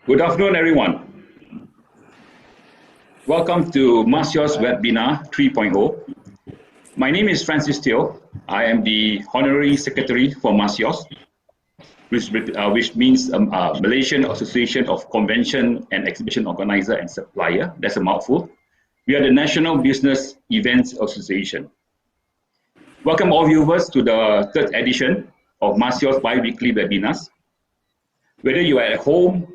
Good afternoon, everyone. Welcome to MACEOS Webinar 3.0. My name is Francis Teo. I am the Honorary Secretary for MACEOS, which means Malaysian Association of Convention and Exhibition Organizer and Supplier. That's a mouthful. We are the National Business Events Association. Welcome all viewers to the third edition of MACEOS bi-weekly webinars. Whether you are at home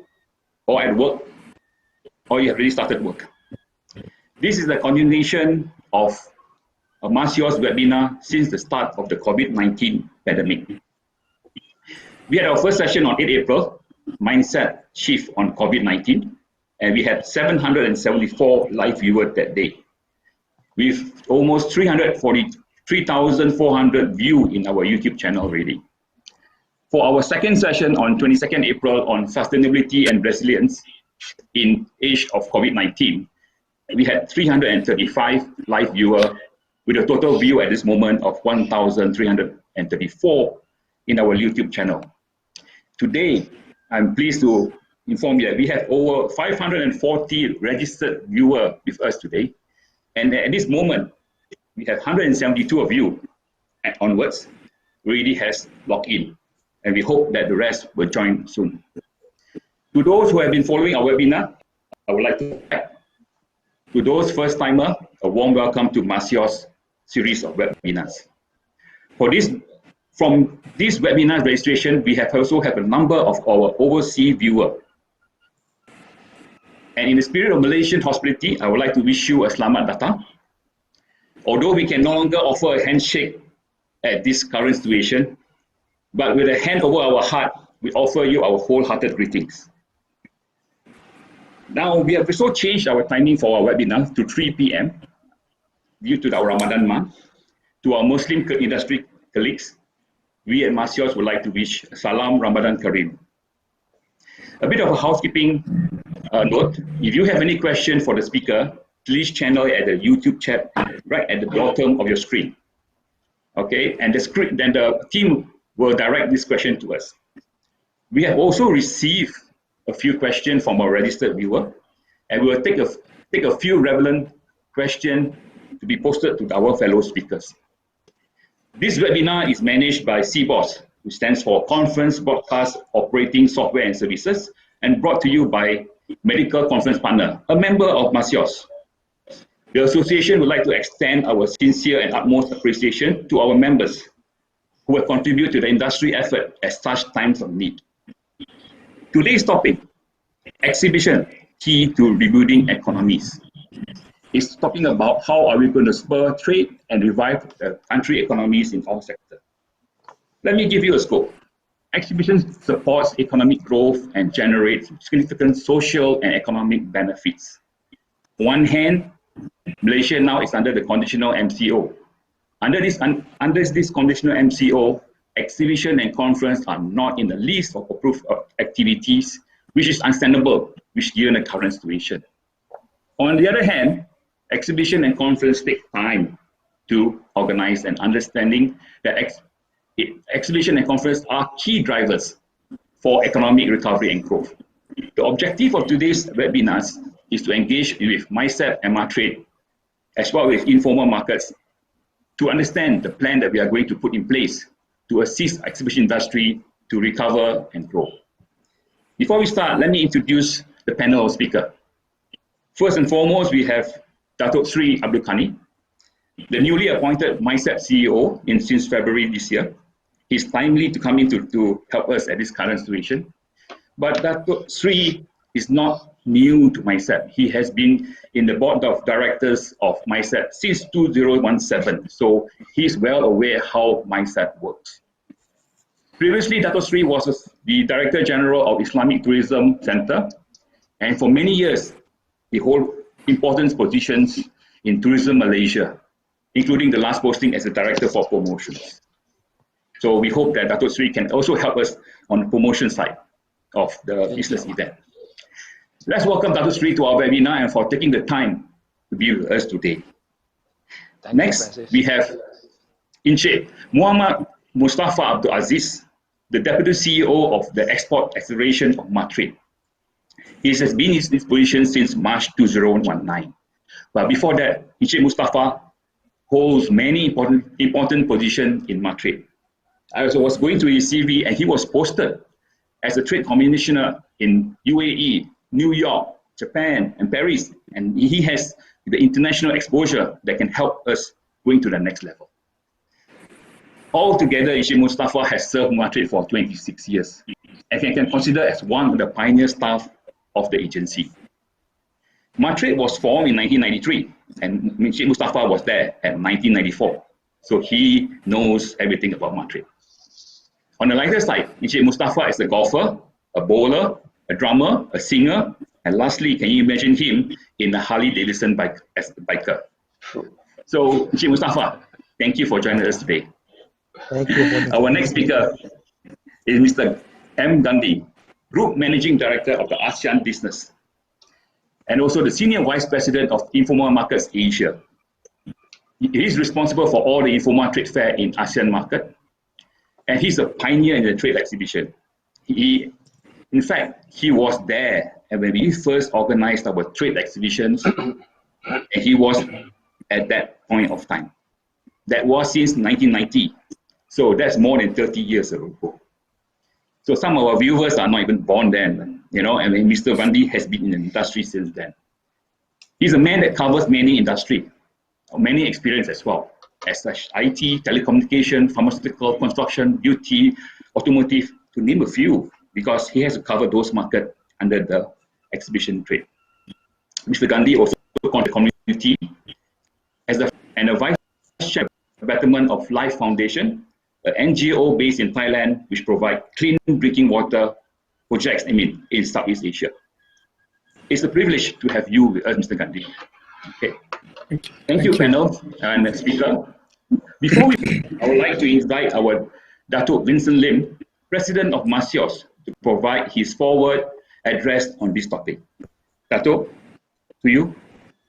or at work, or you have already started work. This is the continuation of a MACEOS webinar since the start of the COVID-19 pandemic. We had our first session on 8 April, Mindset Shift on COVID-19, and we had 774 live viewers that day, with almost 343,400 views in our YouTube channel already. For our second session on 22nd April on sustainability and resilience in age of COVID-19, we had 335 live viewers with a total view at this moment of 1,334 in our YouTube channel. Today, I'm pleased to inform you that we have over 540 registered viewers with us today. And at this moment, we have 172 of you and onwards already has logged in. And we hope that the rest will join soon. To those who have been following our webinar, I would like to thank. To those first-timers, a warm welcome to MACEOS series of webinars. From this webinar registration, we also have a number of our overseas viewers. And in the spirit of Malaysian hospitality, I would like to wish you a selamat datang. Although we can no longer offer a handshake at this current situation, but with a hand over our heart, we offer you our wholehearted greetings. Now, we have also changed our timing for our webinar to 3 p.m. due to our Ramadan month. To our Muslim industry colleagues, we at MACEOS would like to wish Salam Ramadan Kareem. A bit of a housekeeping note. If you have any question for the speaker, please channel it at the YouTube chat right at the bottom of your screen. Okay, and the team will direct this question to us. We have also received a few questions from our registered viewer, and we will take a few relevant questions to be posted to our fellow speakers. This webinar is managed by CBOS, which stands for Conference Broadcast Operating Software and Services, and brought to you by Medical Conference Partner, a member of MACEOS. The association would like to extend our sincere and utmost appreciation to our members who will contribute to the industry effort at such times of need. Today's topic, exhibition, key to rebuilding economies, is talking about how are we going to spur trade and revive the country economies in all sectors. Let me give you a scope. Exhibition supports economic growth and generates significant social and economic benefits. On one hand, Malaysia now is under the Conditional MCO. Under this Conditional MCO, exhibition and conference are not in the list of approved activities, which is understandable, given the current situation. On the other hand, exhibition and conference take time to organize, and understanding that exhibition and conference are key drivers for economic recovery and growth. The objective of today's webinars is to engage with MyCEB and MATRADE, as well as informal markets, to understand the plan that we are going to put in place to assist exhibition industry to recover and grow. Before we start, let me introduce the panel of speakers. First and foremost, we have Datuk Sri Abdul Ghani, the newly appointed MyCEB CEO since February this year. He's timely to come in to help us at this current situation. But Datuk Sri is not new to MyCEB. He has been in the board of directors of MyCEB since 2017, so he's well aware how MyCEB works. Previously, Datuk Sri was the Director General of Islamic Tourism Center, and for many years, he held important positions in Tourism Malaysia, including the last posting as the Director for Promotions. So we hope that Datuk Sri can also help us on the promotion side of the business event. Let's welcome Datuk Sri to our webinar and for taking the time to be with us today. Next, we have Encik Muhammad Mustafa Abdul Aziz, the Deputy CEO of the Export Acceleration of MATRADE. He has been in this position since March 2019. But before that, Encik Mustafa holds many important positions in MATRADE. I also was going through his CV, and he was posted as a trade commissioner in UAE, New York, Japan, and Paris. And he has the international exposure that can help us going to the next level. Altogether, Encik Mustafa has served MATRADE for 26 years and can consider as one of the pioneer staff of the agency. MATRADE was formed in 1993, and Encik Mustafa was there at 1994. So he knows everything about MATRADE. On the lighter side, Encik Mustafa is a golfer, a bowler, a drummer, a singer, and lastly, can you imagine him in the Harley Davidson bike as a biker? So, Encik Mustafa, thank you for joining us today. Thank you. Our next speaker is Mr. M. Gandhi, Group Managing Director of the ASEAN Business, and also the Senior Vice President of Informal Markets Asia. He is responsible for all the informal trade fair in ASEAN market, and he's a pioneer in the trade exhibition. In fact, he was there and when we first organized our trade exhibitions, and he was at that point of time. That was since 1990. So that's more than 30 years ago. So some of our viewers are not even born then, you know, and Mr. Gandhi has been in the industry since then. He's a man that covers many industry, many experience as well, as such IT, telecommunication, pharmaceutical, construction, beauty, automotive, to name a few, because he has to cover those markets under the exhibition trade. Mr. Gandhi also contributed to the community as a vice chair of the Betterment of Life Foundation, an NGO based in Thailand, which provide clean drinking water projects, in Southeast Asia. It's a privilege to have you with us, Mr. Gandhi. Okay. Thank you, panel and speaker. Before I would like to invite our Datuk Vincent Lim, President of MACEOS, to provide his forward address on this topic. Datuk, to you.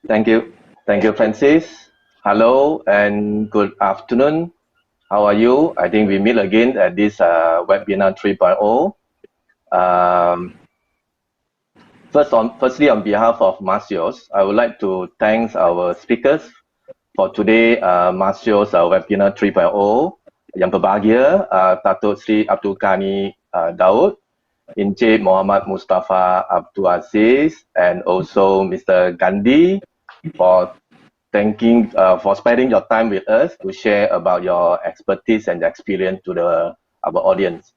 Thank you. Thank you, Francis. Hello and good afternoon. How are you? I think we meet again at this webinar 3.0. Firstly, on behalf of MACEOS, I would like to thank our speakers for today MACEOS webinar 3.0. Yang berbahagia, Datuk Sri Abdul Ghani Daud, Encik Muhammad Mustafa Abdul Aziz, and also Mr. Gandhi for spending your time with us to share about your expertise and experience to our audience.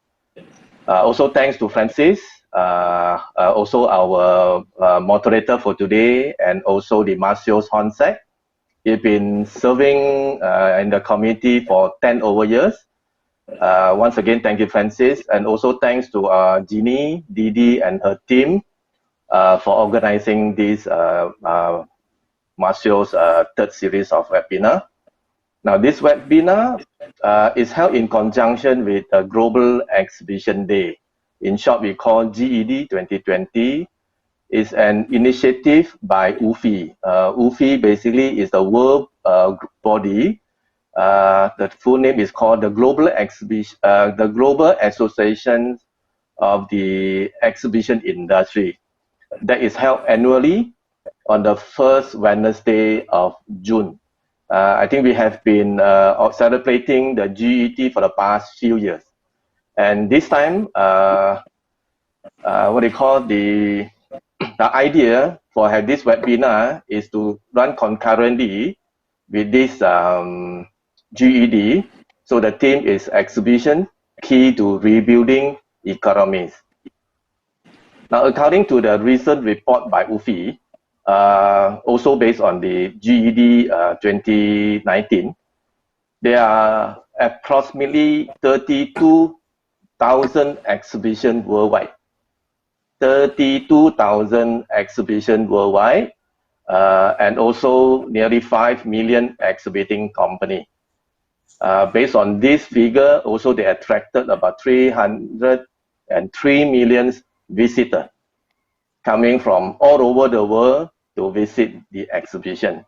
Also thanks to Francis, also our moderator for today, and also the MACEOS Honsec. He's been serving in the community for 10 over years. Once again, thank you, Francis, and also thanks to Jeannie, Didi, and her team for organizing this MACEOS third series of webinar. Now, this webinar is held in conjunction with the Global Exhibition Day. In short, we call GED 2020. It's an initiative by UFI. UFI basically is the world body. The full name is called the Global Association of the Exhibition Industry. That is held annually on the first Wednesday of June. I think we have been celebrating the GET for the past few years. And this time, the idea for have this webinar is to run concurrently with this GED. So the theme is exhibition, key to rebuilding economies. Now, according to the recent report by UFI, also based on the GED 2019, there are approximately 32,000 exhibitions worldwide. 32,000 exhibitions worldwide, and also nearly 5 million exhibiting companies. Based on this figure, also they attracted about 303 million visitors coming from all over the world to visit the exhibition.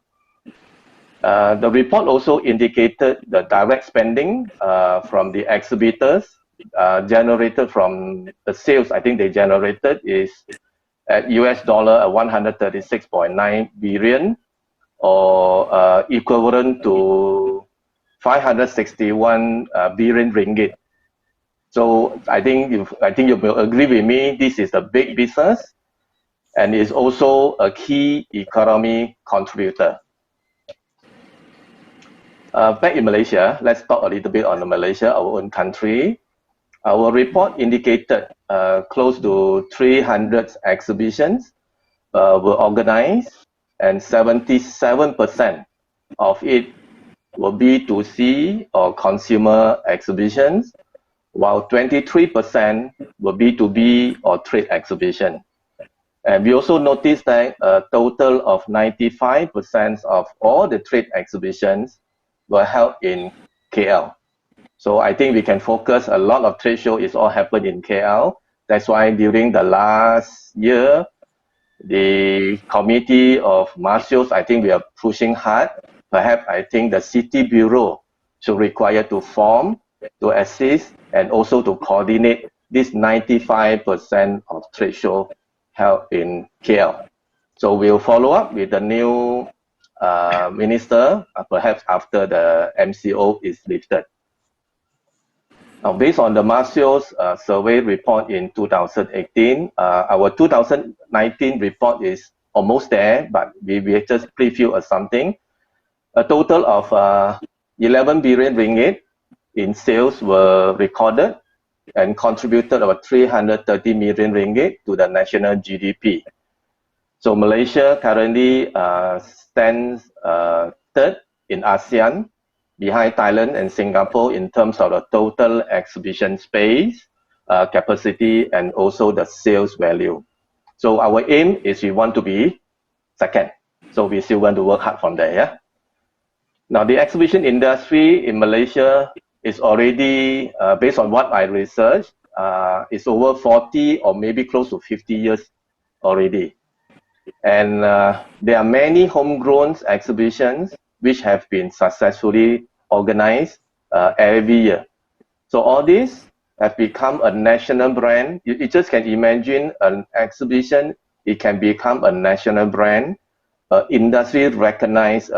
The report also indicated the direct spending from the exhibitors generated from the sales. I think they generated is at US dollar 136.9 billion, or equivalent to 561 billion ringgit. So I think you will agree with me, this is a big business and is also a key economy contributor. Back in Malaysia, let's talk a little bit on Malaysia, our own country. Our report indicated close to 300 exhibitions were organized, and 77% of it were B2C or consumer exhibitions, while 23% were B2B or trade exhibition. And we also noticed that a total of 95% of all the trade exhibitions were held in KL. So I think we can focus, a lot of trade show is all happened in KL. That's why during the last year, the committee of MACEOS, I think we are pushing hard. Perhaps I think the city bureau should require to form, to assist, and also to coordinate this 95% of trade show held in KL. So we'll follow up with the new minister, perhaps after the MCO is lifted. Now, based on the MACEOS survey report in 2018, our 2019 report is almost there, but we just preview something. A total of 11 billion ringgit in sales were recorded and contributed about 330 million ringgit to the national GDP. So Malaysia currently stands third in ASEAN, behind Thailand and Singapore in terms of the total exhibition space, capacity, and also the sales value. So our aim is we want to be second. So we still want to work hard from there. Yeah? Now the exhibition industry in Malaysia is already, based on what I researched, is over 40 or maybe close to 50 years already. And there are many homegrown exhibitions which have been successfully organized every year. So all this have become a national brand. You just can imagine an exhibition, it can become a national brand, industry recognized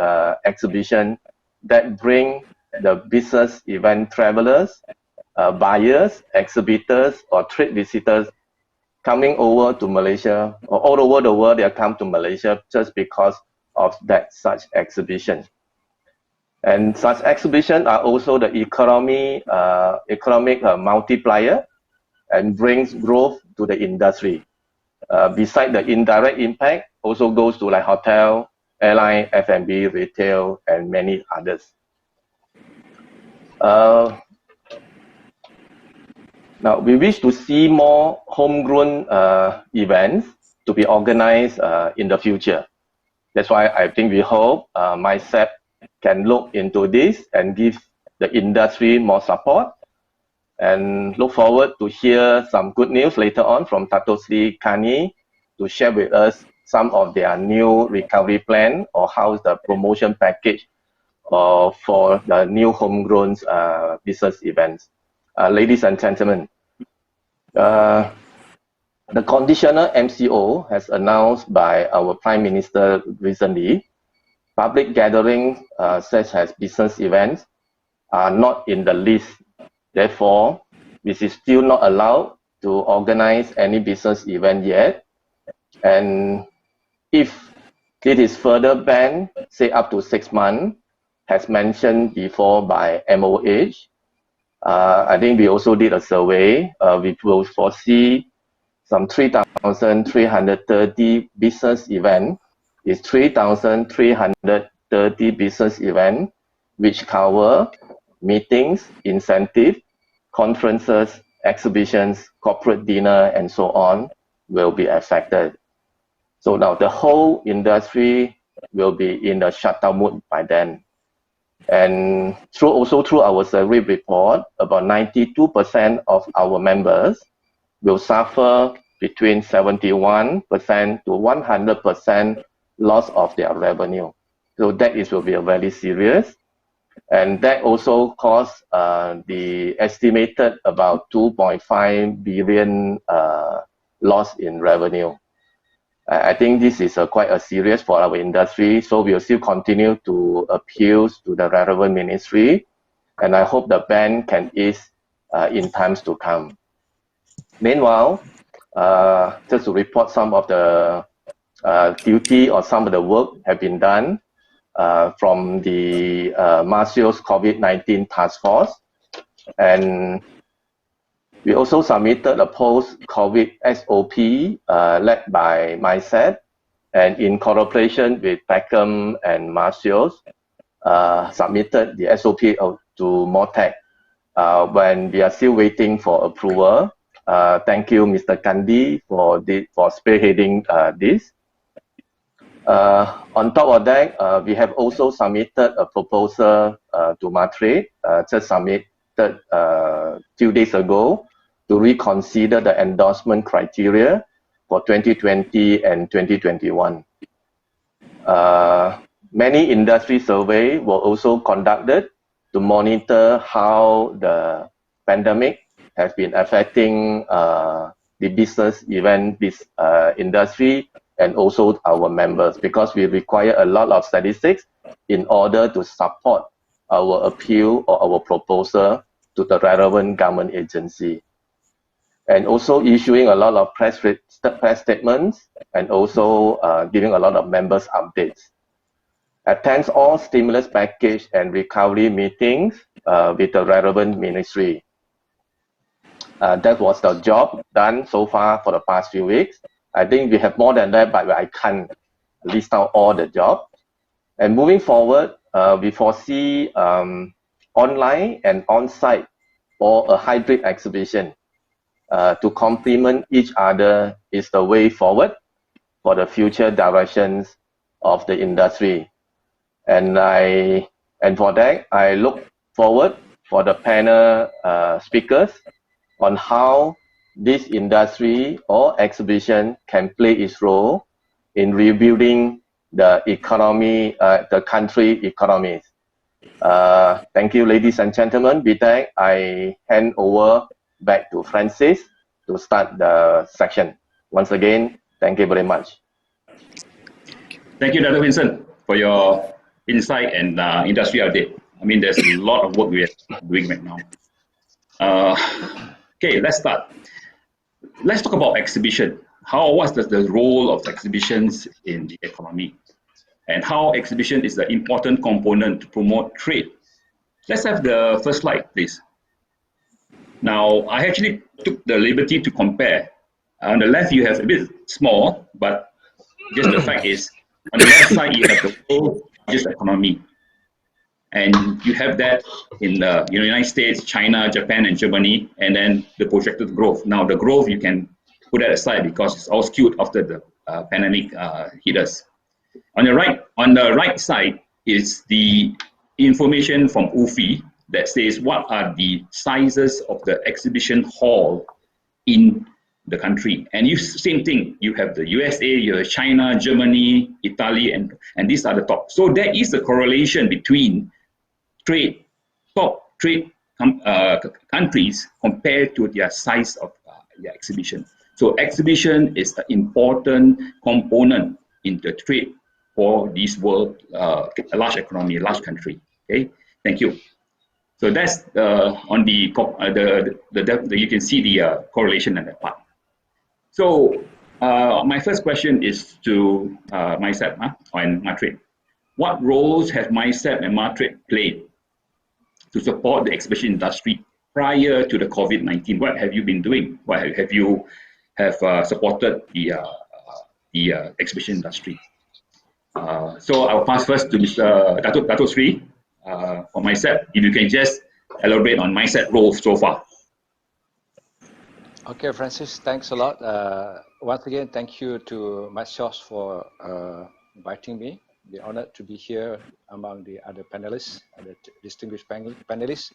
exhibition that bring the business event travelers, buyers, exhibitors, or trade visitors coming over to Malaysia, or all over the world, they come to Malaysia just because of that such exhibition. And such exhibitions are also the economic multiplier and brings growth to the industry. Beside the indirect impact, also goes to like hotel, airline, F&B, retail, and many others. Now, we wish to see more homegrown events to be organized in the future. That's why I think we hope MyCEB can look into this and give the industry more support, and look forward to hear some good news later on from Dato Sri Kani to share with us some of their new recovery plan or how's the promotion package for the new homegrown business events. Ladies and gentlemen, the Conditional MCO has announced by our Prime Minister recently. Public gatherings such as business events are not in the list. Therefore, this is still not allowed to organize any business event yet. And if it is further banned, say up to 6 months, as mentioned before by MOH, I think we also did a survey. We will foresee some 3,330 business events. Is 3,330 business events which cover meetings, incentive, conferences, exhibitions, corporate dinner, and so on will be affected. So now the whole industry will be in a shutdown mode by then. And also through our survey report, about 92% of our members will suffer between 71% to 100% loss of their revenue. So that will be a very serious. And that also costs the estimated about 2.5 billion loss in revenue. I think this is quite a serious for our industry, so we'll still continue to appeal to the relevant ministry, and I hope the ban can ease in times to come. Meanwhile, just to report some of the duty or some of the work have been done from the MACEOS COVID-19 task force, and we also submitted a post-COVID SOP led by MyCEB, and in cooperation with PACM and MACEOS, submitted the SOP to MOTEC when we are still waiting for approval. Thank you, Mr. Kandi, for spearheading this. On top of that, we have also submitted a proposal to MATRADE, just submitted a few days ago, to reconsider the endorsement criteria for 2020 and 2021. Many industry surveys were also conducted to monitor how the pandemic has been affecting the business event industry and also our members, because we require a lot of statistics in order to support our appeal or our proposal to the relevant government agency. And also issuing a lot of press statements and also giving a lot of members updates. Attends all stimulus package and recovery meetings with the relevant ministry. That was the job done so far for the past few weeks. I think we have more than that, but I can't list out all the jobs. And moving forward, we foresee online and on-site or a hybrid exhibition to complement each other is the way forward for the future directions of the industry. And for that, I look forward for the panel speakers on how this industry or exhibition can play its role in rebuilding the economy, the country economies. Thank you, ladies and gentlemen. With that, I hand over back to Francis to start the section. Once again, thank you very much. Thank you, Dr. Vincent, for your insight and industry update. I mean, there's a lot of work we are doing right now. Okay, let's start. Let's talk about exhibition. What's the role of exhibitions in the economy, and how exhibition is an important component to promote trade. Let's have the first slide, please. Now, I actually took the liberty to compare. On the left, you have a bit small, but just the fact is, on the left side, you have the world's largest economy. And you have that in the United States, China, Japan, and Germany, and then the projected growth. Now, the growth, you can put that aside because it's all skewed after the pandemic hit us. On the right side is the information from UFI that says what are the sizes of the exhibition hall in the country. And same thing, you have the USA, you have China, Germany, Italy, and these are the top. So there is a correlation between top trade countries compared to their size of their exhibition. So exhibition is an important component in the trade for this world, a large economy, a large country. Okay, thank you. So that's on the you can see the correlation in that part. So my first question is to MyCEB and MATRADE. What roles have MyCEB and MATRADE played to support the exhibition industry prior to the COVID-19? What have you been doing? What have you supported the exhibition industry? So I'll pass first to Mr. Dato Sri for MyCEB. If you can just elaborate on MyCEB role so far. Okay, Francis, thanks a lot. Once again, thank you to MACEOS for inviting me. Be honored to be here among the other panelists, the distinguished panelists,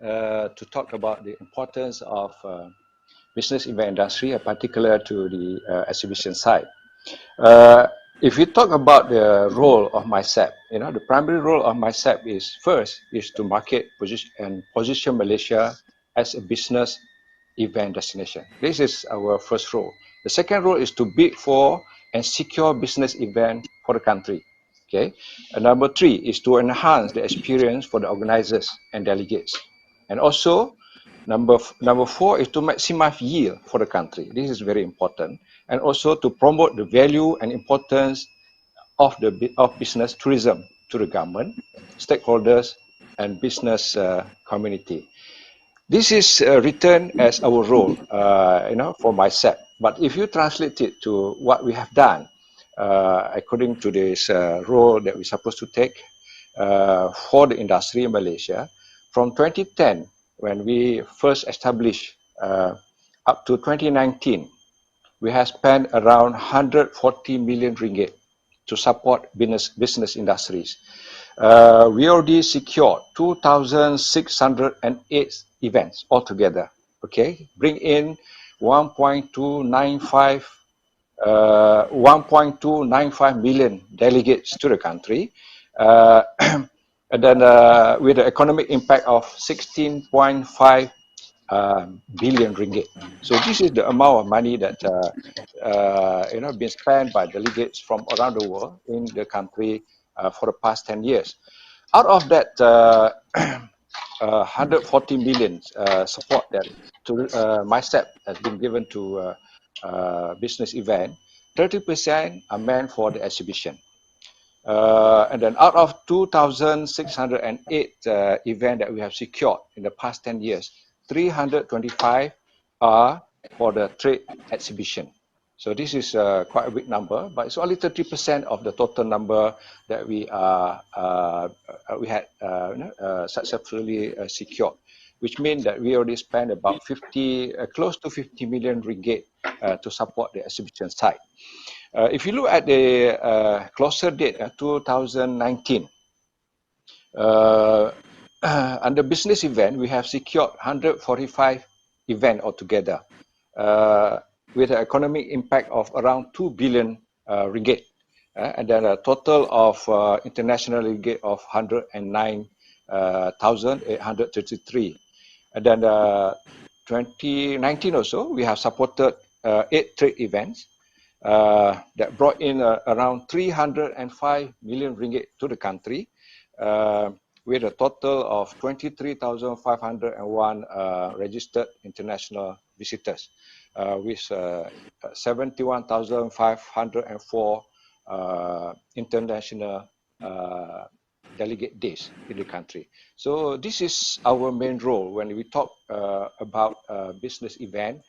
to talk about the importance of business event industry, in particular to the exhibition side. If we talk about the role of MyCEB, the primary role of MyCEB is to market and position Malaysia as a business event destination. This is our first role. The second role is to bid for and secure business event for the country. Okay. And number 3 is to enhance the experience for the organizers and delegates. And also, number 4 is to maximize yield for the country. This is very important. And also to promote the value and importance of business tourism to the government, stakeholders, and business community. This is written as our role, for MyCEB. But if you translate it to what we have done, according to this role that we're supposed to take for the industry in Malaysia, from 2010, when we first established, up to 2019, we have spent around 140 million ringgit to support business industries. We already secured 2,608 events altogether. Okay, bring in 1.295 million delegates to the country, and then with the economic impact of 16.5 billion ringgit. So this is the amount of money that been spent by delegates from around the world in the country for the past 10 years. Out of that 140 million support that to MyCEB has been given to business event, 30% are meant for the exhibition. And then out of 2,608 events that we have secured in the past 10 years, 325 are for the trade exhibition. So this is quite a big number, but it's only 30% of the total number that we had successfully secured, which means that we already spent about close to 50 million ringgit to support the exhibition side. If you look at the closer date, 2019, under business event, we have secured 145 events altogether, with an economic impact of around 2 billion ringgit, and then a total of international ringgit of 109,833. And then 2019 also, we have supported 8 trade events that brought in around 305 million ringgit to the country, with a total of 23,501 registered international visitors, with 71,504 international delegate days in the country. So this is our main role when we talk about business event,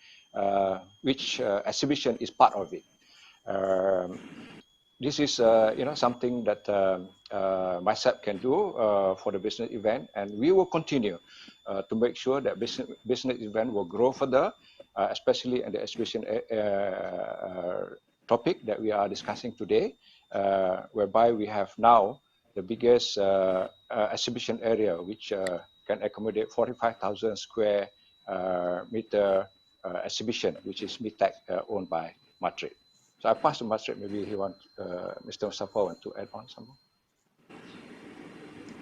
which exhibition is part of it. This is something that MyCEB can do for the business event, and we will continue to make sure that business event will grow further, especially in the exhibition topic that we are discussing today, whereby we have now the biggest exhibition area, which can accommodate 45,000 square meter exhibition, which is MITEC owned by MATRADE. So I pass to MATRADE. Maybe Mr. Mustafa want to add on something.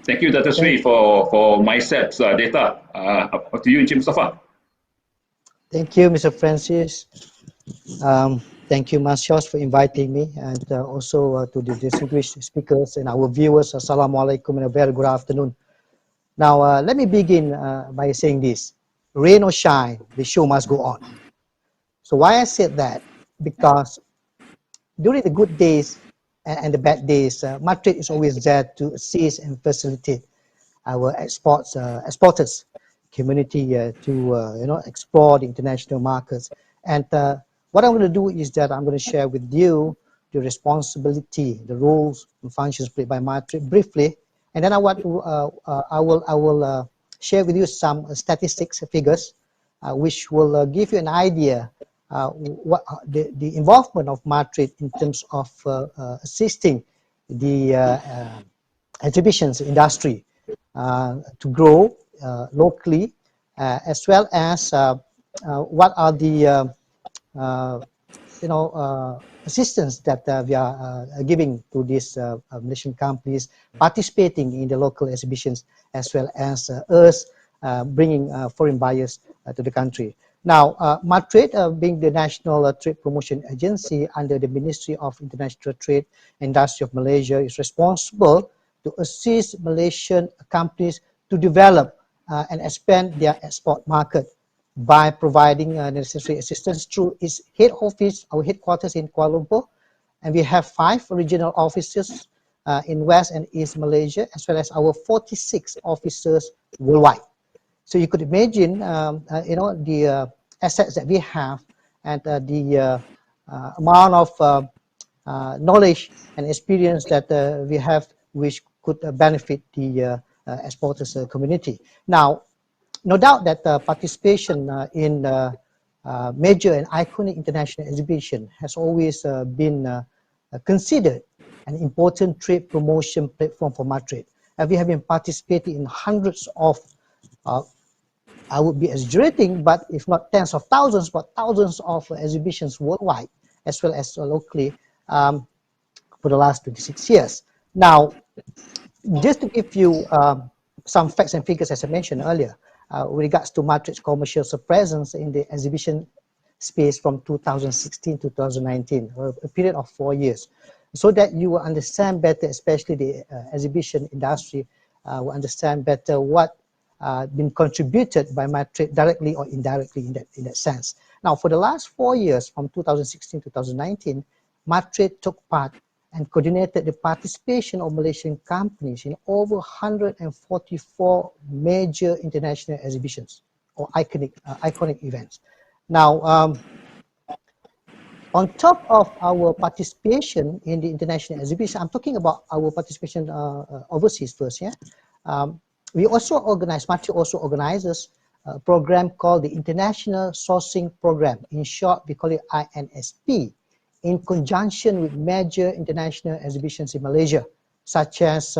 Thank you, Dr. Sri, for MyCEB's data. Up to you, Encik Mustafa. Thank you, Mr. Francis. Thank you, MACEOS, for inviting me, and also to the distinguished speakers and our viewers. Assalamualaikum and a very good afternoon. Now, let me begin by saying this. Rain or shine, the show must go on. So why I said that? Because during the good days and the bad days, MATRADE is always there to assist and facilitate our exporters community to explore the international markets. And what I'm going to do is that I'm going to share with you the responsibility, the roles and functions played by MATRADE briefly, and then I will share with you some statistics figures, which will give you an idea what the involvement of MATRADE in terms of assisting the exhibitions industry to grow locally, as well as what are the assistance that we are giving to these Malaysian companies participating in the local exhibitions, as well as us bringing foreign buyers to the country. Now, MATRADE, being the national trade promotion agency under the Ministry of International Trade and Industry of Malaysia, is responsible to assist Malaysian companies to develop and expand their export market by providing necessary assistance through its head office, our headquarters in Kuala Lumpur. And we have 5 regional offices in West and East Malaysia, as well as our 46 officers worldwide. So you could imagine, the assets that we have and the amount of knowledge and experience that we have, which could benefit the exporters community. Now, no doubt that participation in major and iconic international exhibition has always been considered an important trade promotion platform for MATRADE. We have been participating in hundreds of I would be exaggerating, but if not tens of thousands, but thousands of exhibitions worldwide, as well as locally, for the last 26 years. Now, just to give you some facts and figures, as I mentioned earlier, with regards to MATRADE's commercial presence in the exhibition space from 2016 to 2019, a period of 4 years, so that you will understand better, especially the exhibition industry, will understand better what been contributed by MATRADE directly or indirectly in that sense. Now, for the last 4 years, from 2016 to 2019, MATRADE took part and coordinated the participation of Malaysian companies in over 144 major international exhibitions or iconic events. Now, on top of our participation in the international exhibition, I'm talking about our participation overseas first, yeah? We also organize, MATRADE also organizes a program called the International Sourcing Program. In short, we call it INSP, in conjunction with major international exhibitions in Malaysia, such as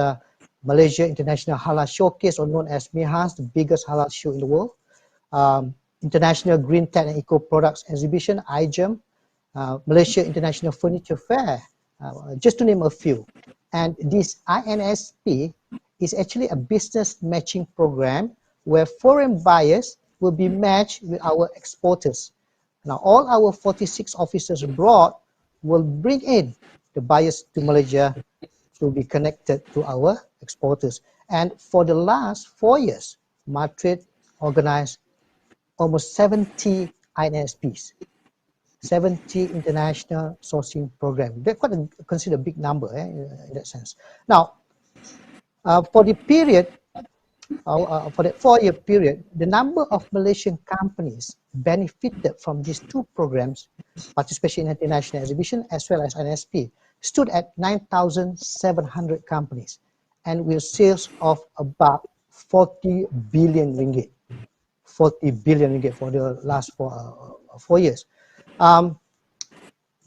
Malaysia International Halal Showcase, or known as MIHAS, the biggest halal show in the world, International Green Tech and Eco Products Exhibition, IGEM, Malaysia International Furniture Fair, just to name a few. And this INSP is actually a business matching program where foreign buyers will be matched with our exporters. Now, all our 46 officers abroad will bring in the buyers to Malaysia to be connected to our exporters. And for the last 4 years, MATRADE organized almost 70 INSPs, 70 international sourcing programs. That's quite considered a big number in that sense. Now, for the period, for that 4-year period, the number of Malaysian companies benefited from these 2 programs, participation in international exhibition as well as INSP, stood at 9,700 companies, and with sales of about 40 billion ringgit. 40 billion ringgit for the last 4 years.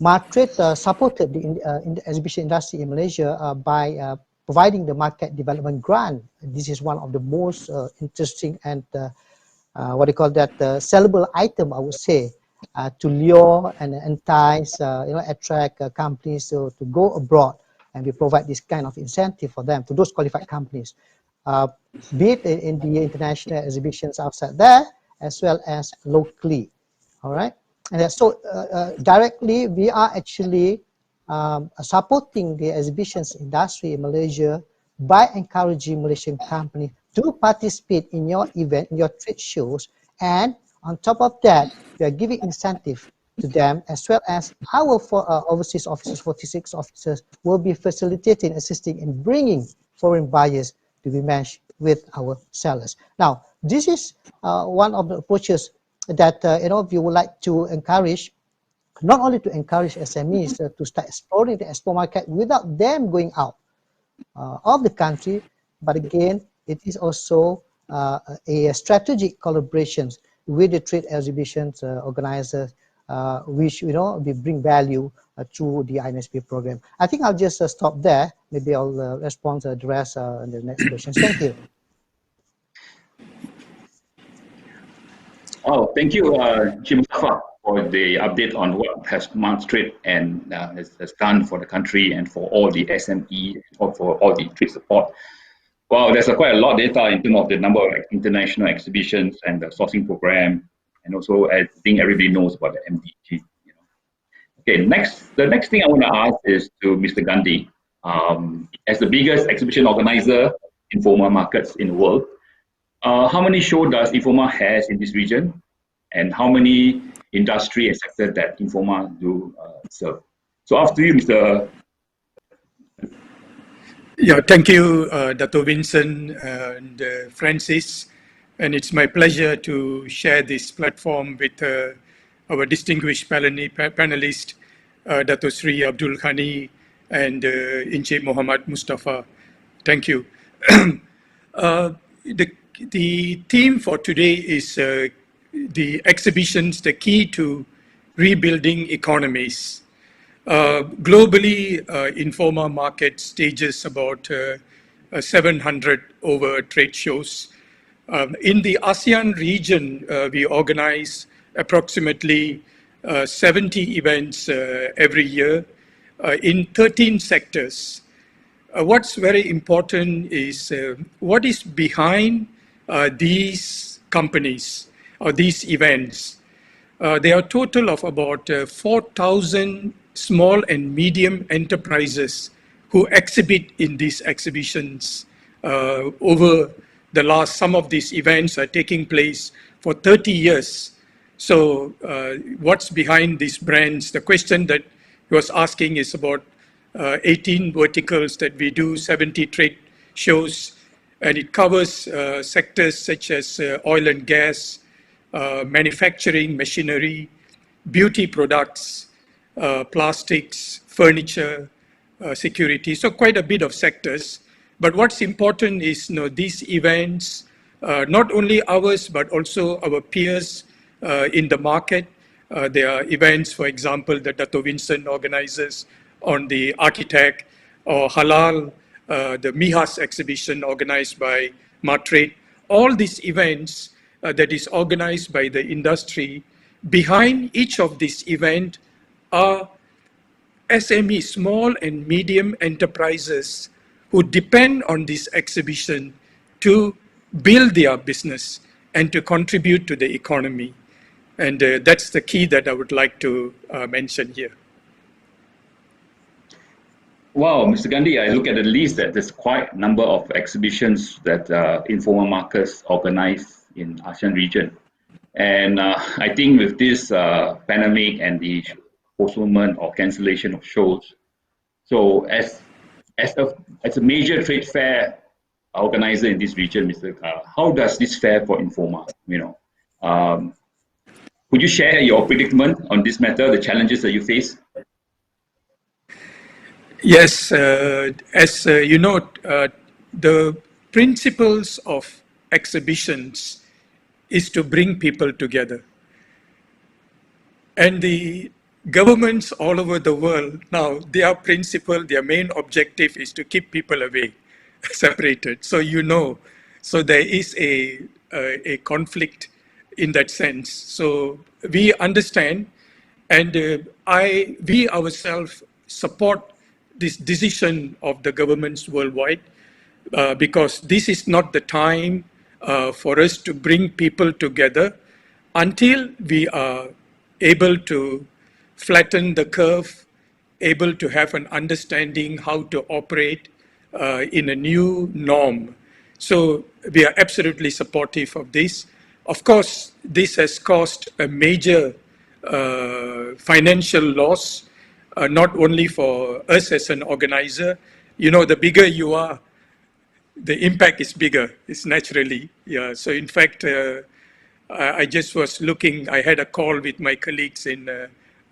MATRADE supported the exhibition industry in Malaysia by providing the market development grant. This is one of the most interesting and sellable item, I would say, to lure and entice, attract companies to go abroad, and we provide this kind of incentive for them, to those qualified companies, be it in the international exhibitions outside there, as well as locally. All right, and so directly we are actually supporting the exhibitions industry in Malaysia by encouraging Malaysian companies to participate in your event, in your trade shows, and on top of that, we are giving incentive to them, as well as our overseas officers, 46 officers, will be facilitating, assisting in bringing foreign buyers to be matched with our sellers. Now, this is one of the approaches that we would like to encourage, not only to encourage SMEs to start exploring the export market without them going out of the country, but again, it is also a strategic collaborations with the trade exhibitions organizers, which we bring value through the INSP program. I think I'll just stop there. Maybe I'll respond to the rest in the next questions. Thank you. Oh, thank you, Chief Mustafa, for the update on what has MATRADE and has done for the country and for all the SME, or for all the trade support. Wow, there's quite a lot of data in terms of the number of international exhibitions and the sourcing program. And also, I think everybody knows about the MDG. Okay, the next thing I want to ask is to Mr. Gandhi. As the biggest exhibition organizer in Informa markets in the world, how many shows does Informa has in this region, and how many industry and sector that Informa do serve? So after you, Mr. Yeah, thank you, Dr. Vincent and Francis. And it's my pleasure to share this platform with our distinguished panelist, Dr. Sri Abdul Khani and Encik Muhammad Mustafa. Thank you. The theme for today is the exhibitions, the key to rebuilding economies. Globally, Informa market stages about 700 over trade shows. In the ASEAN region, we organize approximately 70 events every year in 13 sectors. What's very important is what is behind these companies or these events. There are a total of about 4,000 small and medium enterprises who exhibit in these exhibitions over the last. Some of these events are taking place for 30 years. So what's behind these brands? The question that he was asking is about 18 verticals that we do, 70 trade shows, and it covers sectors such as oil and gas, manufacturing, machinery, beauty products, plastics, furniture, security. So quite a bit of sectors. But what's important is these events, not only ours, but also our peers in the market. There are events, for example, that Dr. Vincent organizes on the architect, or Halal, the MIHAS exhibition organized by MATRADE. All these events that is organized by the industry, behind each of these events are SME, small and medium enterprises, who depend on this exhibition to build their business and to contribute to the economy. And that's the key that I would like to mention here. Wow, Mr. Gandhi, I look at the list that there's quite a number of exhibitions that Informa markets organize in ASEAN region. And I think with this pandemic and the postponement or cancellation of shows, so as a major trade fair organizer in this region, Mr. How does this fare for Informa? Could you share your predicament on this matter, the challenges that you face? Yes, as you know, the principles of exhibitions is to bring people together. And the governments all over the world now, their principle, their main objective is to keep people away, separated. So so there is a conflict in that sense. So we understand, and we ourselves support this decision of the governments worldwide, because this is not the time for us to bring people together until we are able to flatten the curve, able to have an understanding how to operate in a new norm. So we are absolutely supportive of this. Of course, this has caused a major financial loss, not only for us as an organizer. The bigger you are, the impact is bigger. It's naturally, yeah. So in fact, I just was looking. I had a call with my colleagues in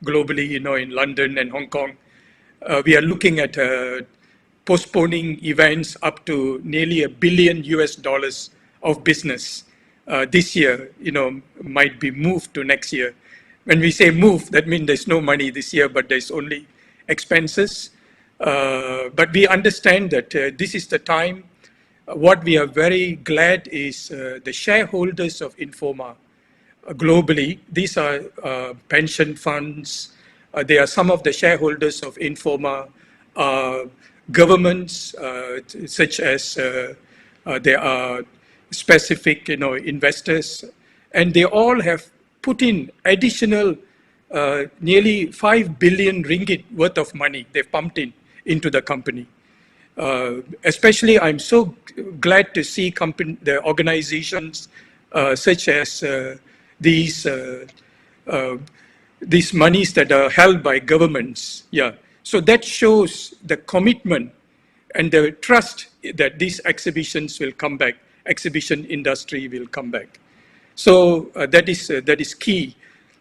globally, in London and Hong Kong. We are looking at postponing events up to nearly $1 billion of business this year. Might be moved to next year. When we say move, that means there's no money this year, but there's only expenses. But we understand that this is the time. What we are very glad is the shareholders of Informa globally. These are pension funds. They are some of the shareholders of Informa, governments, such as there are specific investors, and they all have put in additional nearly 5 billion ringgit worth of money they've pumped into the company. Especially, I'm so glad to see the organizations such as these monies that are held by governments. Yeah, so that shows the commitment and the trust that these exhibitions will come back. Exhibition industry will come back. So that is key,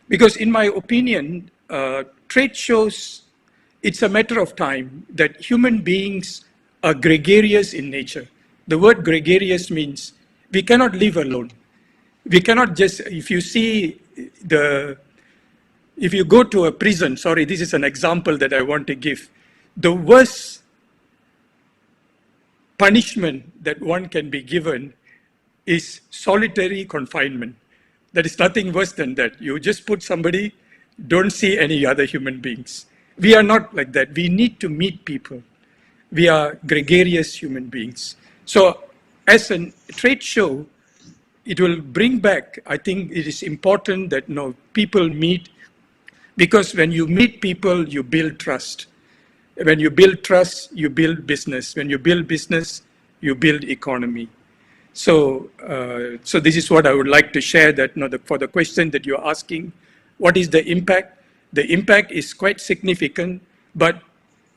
because in my opinion, trade shows, it's a matter of time that human beings are gregarious in nature. The word gregarious means we cannot live alone. We cannot just, if you go to a prison, sorry, this is an example that I want to give. The worst punishment that one can be given is solitary confinement. There is nothing worse than that. You just put somebody, don't see any other human beings. We are not like that. We need to meet people. We are gregarious human beings. So as a trade show, it will bring back, I think it is important that people meet, because when you meet people, you build trust. When you build trust, you build business. When you build business, you build economy. So, so this is what I would like to share, that for the question that you're asking, what is the impact? The impact is quite significant, but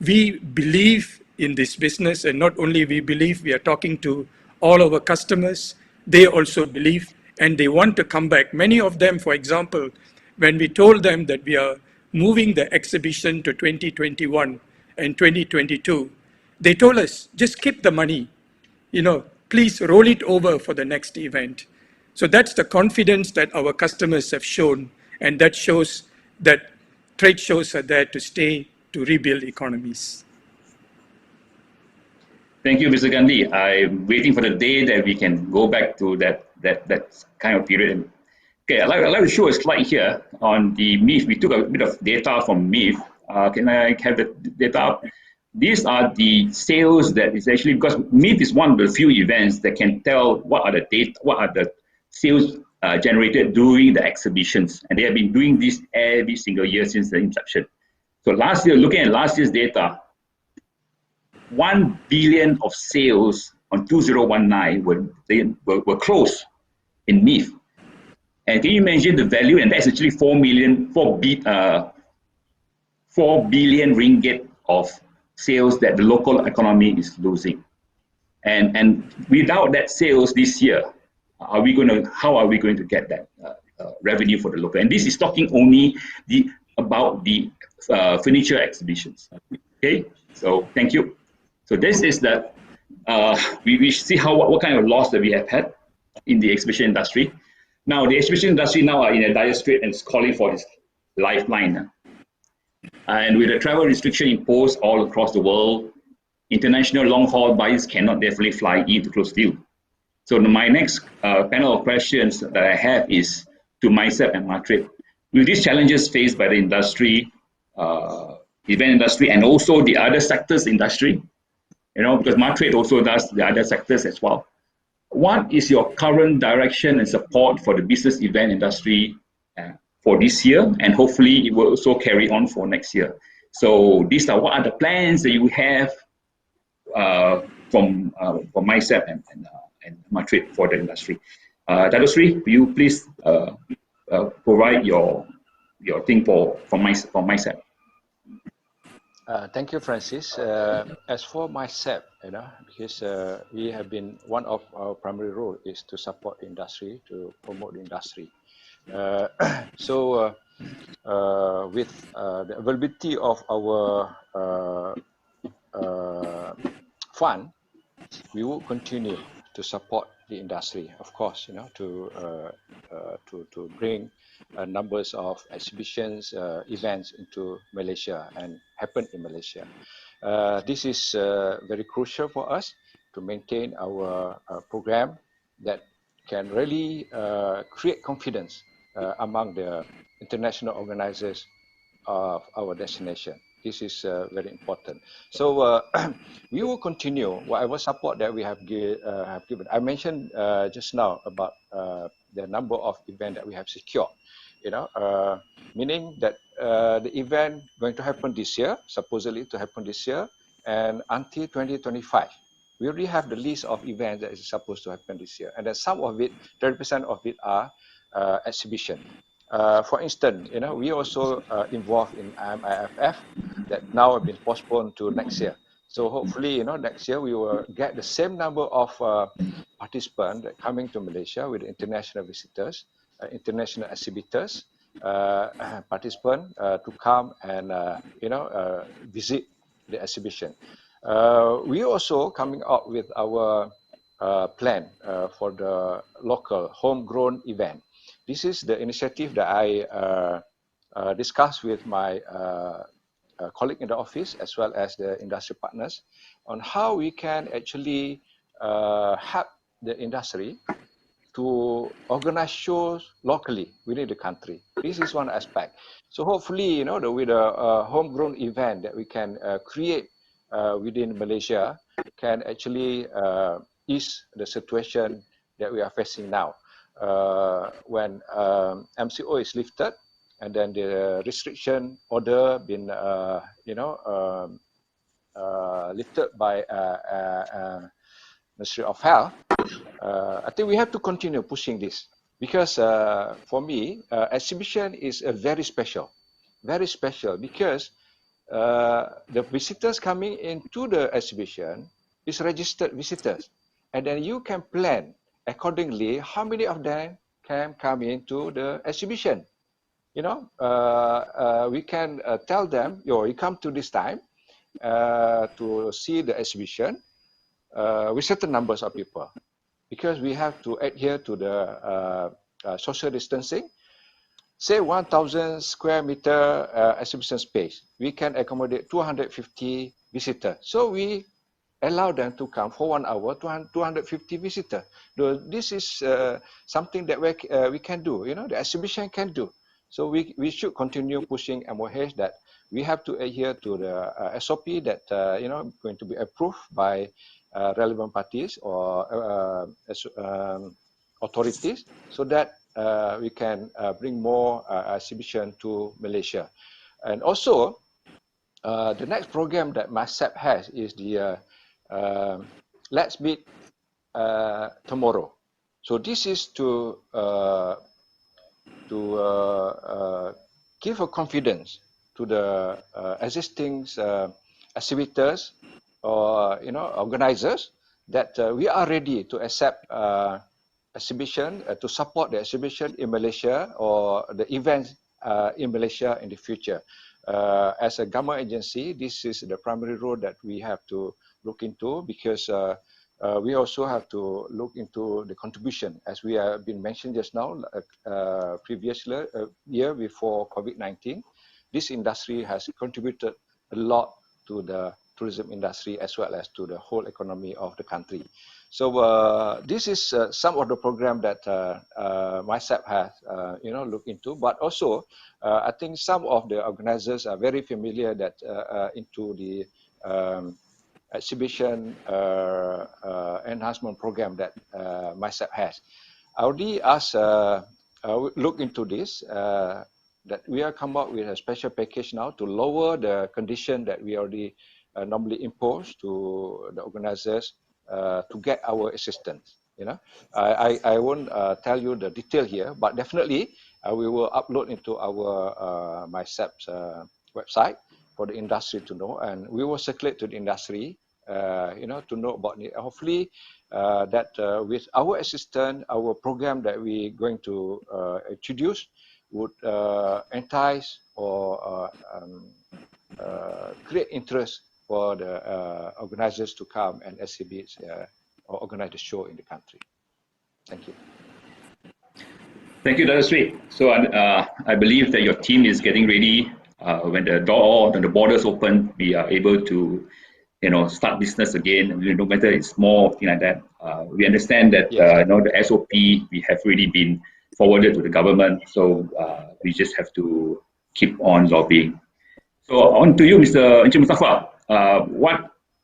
we believe in this business, and not only we believe, we are talking to all our customers, they also believe, and they want to come back. Many of them, for example, when we told them that we are moving the exhibition to 2021 and 2022, they told us, just keep the money, please roll it over for the next event. So that's the confidence that our customers have shown, and that shows that trade shows are there to stay, to rebuild economies. Thank you, Mr. Gandhi. I'm waiting for the day that we can go back to that kind of period. Okay, I'd like to show a slide here on the MIF. We took a bit of data from MIF. Can I have the data up? These are the sales that is actually, because MIF is one of the few events that can tell what are the sales generated during the exhibitions. And they have been doing this every single year since the inception. So last year, looking at last year's data, 1 billion of sales on 2019 were closed in MIF. And can you imagine the value? And that's actually 4 billion ringgit of sales that the local economy is losing. And without that sales this year, how are we going to get that revenue for the local? And this is talking only about the furniture exhibitions. Okay, so thank you. So this is that we see what kind of loss that we have had in the exhibition industry. Now the exhibition industry now are in a dire strait and is calling for its lifeline. And with the travel restriction imposed all across the world, international long-haul buyers cannot definitely fly in to close deal. So my next panel of questions that I have is to MyCEB and MATRADE. With these challenges faced by the industry, event industry, and also the other sectors industry, because MATRADE also does the other sectors as well. What is your current direction and support for the business event industry for this year, and hopefully it will also carry on for next year? So what are the plans that you have from MyCEB and MATRADE for the industry? Dato Sri, will you please provide your thing for MyCEB? Thank you, Francis. As for MyCEB, because we have been, one of our primary role is to support the industry, to promote the industry. So with the availability of our fund, we will continue to support the industry, of course, to bring numbers of exhibitions, events into Malaysia and happen in Malaysia. This is very crucial for us to maintain our program that can really create confidence among the international organizers of our destination. This is very important. So we will continue whatever support that we have given. I mentioned just now about the number of events that we have secured. meaning that the event going to happen this year, supposedly to happen this year, and until 2025. We already have the list of events that is supposed to happen this year, and then some of it, 30% of it are exhibition. For instance, we also involved in IMIFF that now have been postponed to next year. So hopefully, next year we will get the same number of participants that coming to Malaysia with international visitors, international exhibitors, participants to come and visit the exhibition. We also coming up with our plan for the local homegrown event. This is the initiative that I discussed with my colleague in the office as well as the industry partners on how we can actually help the industry to organize shows locally within the country. This is one aspect. So hopefully, with a homegrown event that we can create within Malaysia can actually ease the situation that we are facing now. When MCO is lifted and then the restriction order been, lifted by Ministry of Health, I think we have to continue pushing this because for me, exhibition is very special because the visitors coming into the exhibition is registered visitors, and then you can plan accordingly how many of them can come into the exhibition. We can tell them, you come to this time to see the exhibition with certain numbers of people, because we have to adhere to the social distancing. Say 1,000 square meter exhibition space, we can accommodate 250 visitors. So we allow them to come for 1 hour, 250 visitors. This is something that we can do, the exhibition can do. So we should continue pushing MOH that we have to adhere to the SOP that, going to be approved by relevant parties or authorities, so that we can bring more exhibition to Malaysia. And also, the next program that MyCEB has is the Let's Meet Tomorrow. So this is to give a confidence to the existing exhibitors or organizers that we are ready to accept exhibition, to support the exhibition in Malaysia or the events in Malaysia in the future. As a government agency, this is the primary role that we have to look into, because we also have to look into the contribution, as we have been mentioned just now, previous year before COVID-19. This industry has contributed a lot to the tourism industry as well as to the whole economy of the country. So this is some of the program that MyCEB has, looked into. But also, I think some of the organizers are very familiar that into the exhibition enhancement program that MyCEB has. I already asked, look into this. That we are come up with a special package now to lower the condition that we already normally impose to the organizers to get our assistance. I won't tell you the detail here, but definitely we will upload into our MyCEB's website for the industry to know, and we will circulate to the industry, to know about it. Hopefully, that with our assistance, our program that we're going to introduce would entice or create interest for the organizers to come and exhibit or organize the show in the country. Thank you. Thank you, Dr. Sri. So I believe that your team is getting ready. When the borders open, we are able to, start business again. No matter it's small or thing like that. We understand that Yes. The SOP we have really been forwarded to the government. So we just have to keep on lobbying. So on to you, Mr. Encik Mustafa.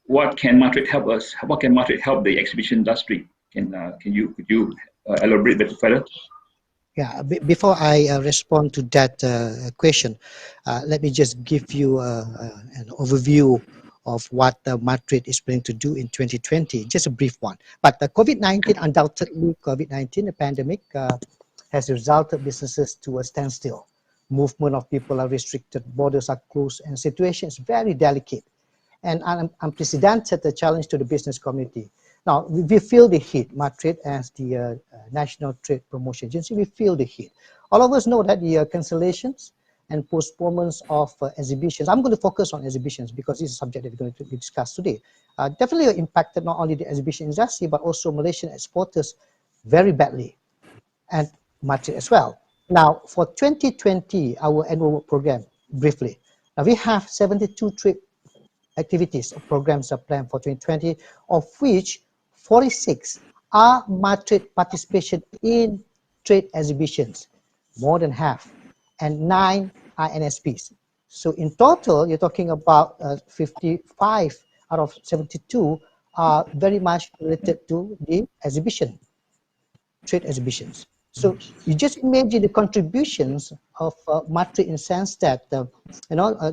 What can MATRADE help us? What can MATRADE help the exhibition industry? Could you elaborate a bit further? Yeah, before I respond to that question, let me just give you an overview of what MATRADE is planning to do in 2020, just a brief one. But the COVID-19, undoubtedly COVID-19, the pandemic, has resulted businesses to a standstill. Movement of people are restricted, borders are closed, and situation is very delicate and unprecedented challenge to the business community. Now, we feel the heat. MATRADE, as the National Trade Promotion Agency, we feel the heat. All of us know that the cancellations and postponements of exhibitions, I'm going to focus on exhibitions because this is a subject that we're going to discuss today, definitely impacted not only the exhibition industry, but also Malaysian exporters very badly, and MATRADE as well. Now, for 2020, our annual work program, briefly, now we have 72 trade activities or programs are planned for 2020, of which 46 are MATRADE participation in trade exhibitions, more than half, and 9 are NSPs. So in total, you're talking about 55 out of 72 are very much related to the exhibition, trade exhibitions. So you just imagine the contributions of MATRADE in the sense that a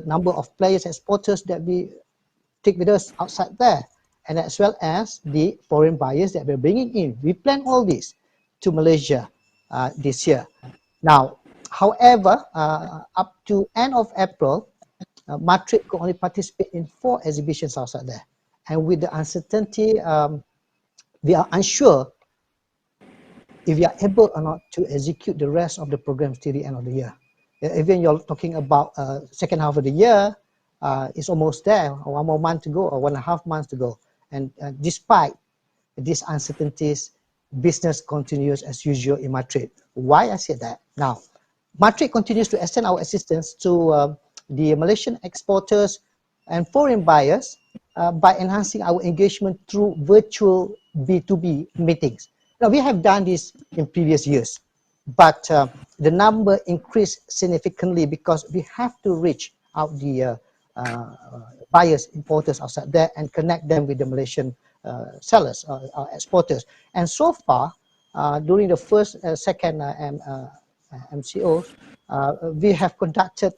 number of players, exporters that we take with us outside there, and as well as the foreign buyers that we're bringing in. We plan all this to Malaysia this year. Now, however, up to end of April, MATRADE could only participate in 4 exhibitions outside there. And with the uncertainty, we are unsure if we are able or not to execute the rest of the programs till the end of the year. Even you're talking about second half of the year, it's almost there, 1 more month to go or 1.5 months to go. And despite these uncertainties, business continues as usual in MATRADE. Why I said that? Now, MATRADE continues to extend our assistance to the Malaysian exporters and foreign buyers by enhancing our engagement through virtual B2B meetings. Now, we have done this in previous years, but the number increased significantly because we have to reach out the buyers, importers outside there and connect them with the Malaysian sellers, exporters. And so far, during the first, second MCOs, we have conducted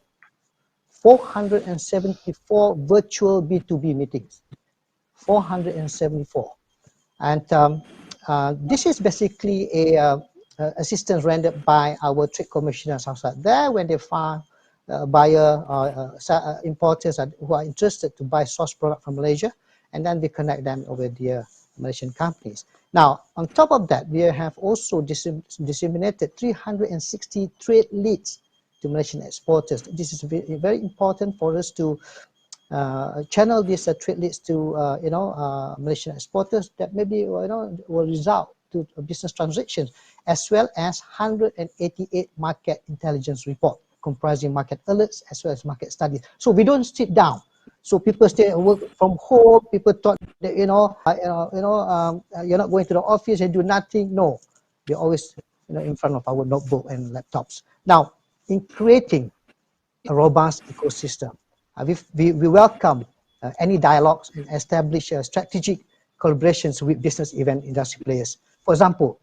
474 virtual B2B meetings, 474. And this is basically a assistance rendered by our trade commissioners outside there when they find buyer importers who are interested to buy source product from Malaysia, and then we connect them with the Malaysian companies. Now, on top of that, we have also disseminated 360 trade leads to Malaysian exporters. This is very important for us to channel these trade leads to Malaysian exporters that maybe will result to business transactions, as well as 188 market intelligence report comprising market alerts as well as market studies. So we don't sit down. So people stay work from home. People thought that you're not going to the office and do nothing. No, we're always in front of our notebook and laptops. Now, in creating a robust ecosystem, we welcome any dialogues and establish strategic collaborations with business event industry players. For example,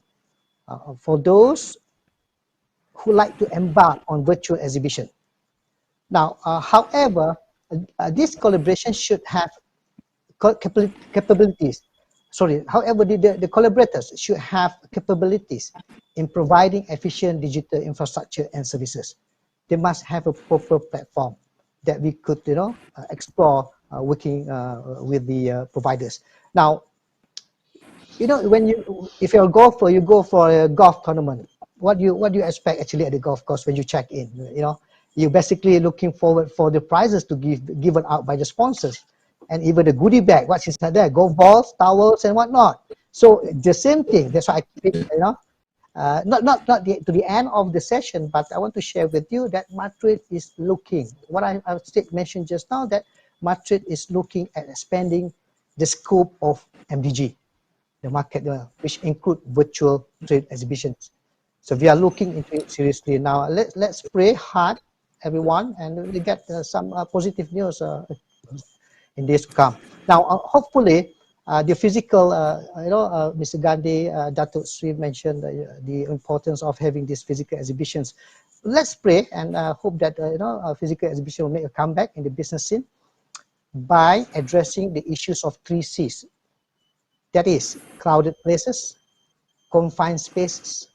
for those who like to embark on virtual exhibition. Now, however, this collaboration should have capabilities. Sorry, however, the collaborators should have capabilities in providing efficient digital infrastructure and services. They must have a proper platform that we could, explore working with the providers. Now, if you're a golfer, you go for a golf tournament. What do you expect actually at the golf course when you check in? You're basically looking forward for the prizes to given out by the sponsors, and even the goodie bag. What's inside there? Golf balls, towels, and whatnot. So the same thing. That's why I keep it, not to the end of the session, but I want to share with you that MATRADE is looking. What I mentioned just now, that MATRADE is looking at expanding the scope of MDG, the market, which include virtual trade exhibitions. So we are looking into it seriously now. Let's pray hard, everyone, and we get some positive news in days to come. Now, hopefully, The physical, Mr. Gandhi, Datuk Sri mentioned the importance of having these physical exhibitions. Let's pray and hope that physical exhibition will make a comeback in the business scene by addressing the issues of 3 C's. That is crowded places, confined spaces,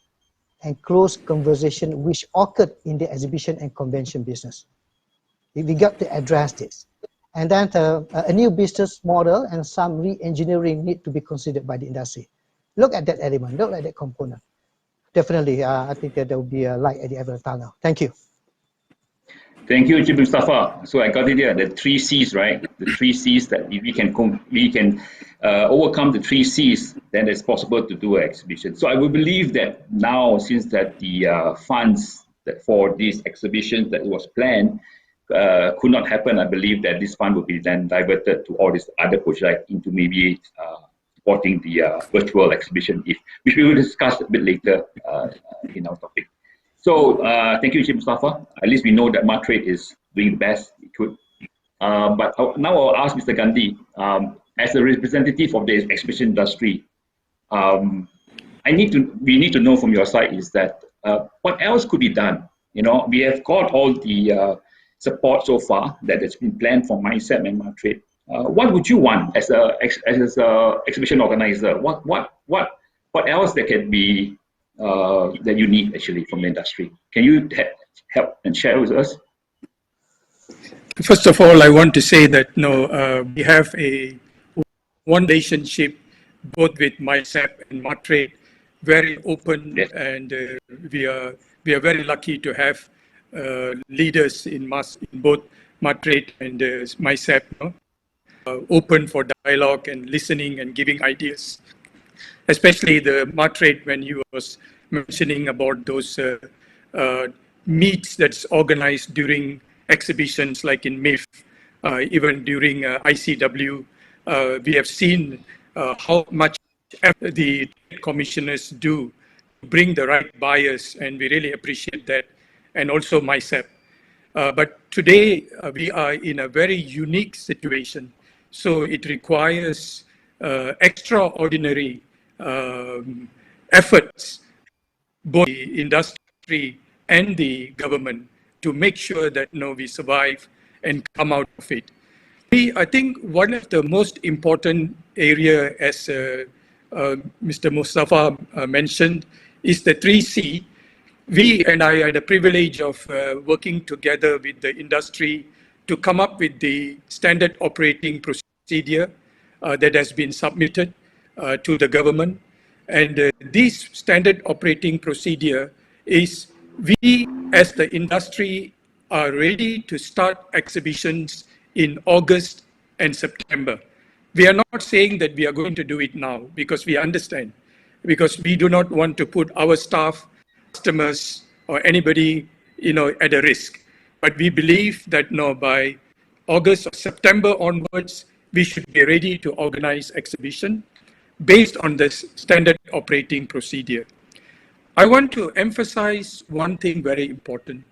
and close conversation which occurred in the exhibition and convention business. We got to address this. And then a new business model and some re-engineering need to be considered by the industry. Look at that element, look at that component. Definitely, I think that there will be a light at the end of the tunnel. Thank you. Thank you, Encik Mustafa. So I got it here, the 3 C's, right? The 3 C's that if we can overcome the 3 C's, then it's possible to do an exhibition. So I will believe that now, since that the funds that for this exhibition that was planned could not happen, I believe that this fund will be then diverted to all these other projects into maybe supporting the virtual exhibition, which we will discuss a bit later in our topic. So thank you, Encik Mustafa. At least we know that MATRADE is doing the best it could. But now I'll ask Mr. Gandhi, as a representative of the exhibition industry, we need to know from your side is that what else could be done? You know, we have got all the support so far that has been planned for MyCEB and MATRADE. What would you want as a exhibition organizer? What else that can be that you need actually from the industry? Can you help and share with us? First of all, I want to say that we have one relationship both with MyCEB and MATRADE, very open, yes. And we are very lucky to have leaders in both MATRADE and MyCEB, open for dialogue and listening and giving ideas. Especially the MATRADE, when he was mentioning about those meets that's organized during exhibitions like in MIF, even during ICW, we have seen how much the commissioners do to bring the right buyers, and we really appreciate that, and also MyCEB. But today we are in a very unique situation, so it requires extraordinary efforts, both the industry and the government, to make sure that we survive and come out of it. I think one of the most important area, as Mr. Mustafa mentioned, is the 3C. We and I had the privilege of working together with the industry to come up with the standard operating procedure that has been submitted to the government. And this standard operating procedure is, we as the industry are ready to start exhibitions in August and September. We are not saying that we are going to do it now, because we understand, because we do not want to put our staff, customers, or anybody at a risk. But we believe that by August or September onwards, we should be ready to organize exhibition based on this standard operating procedure. I want to emphasize one thing very important.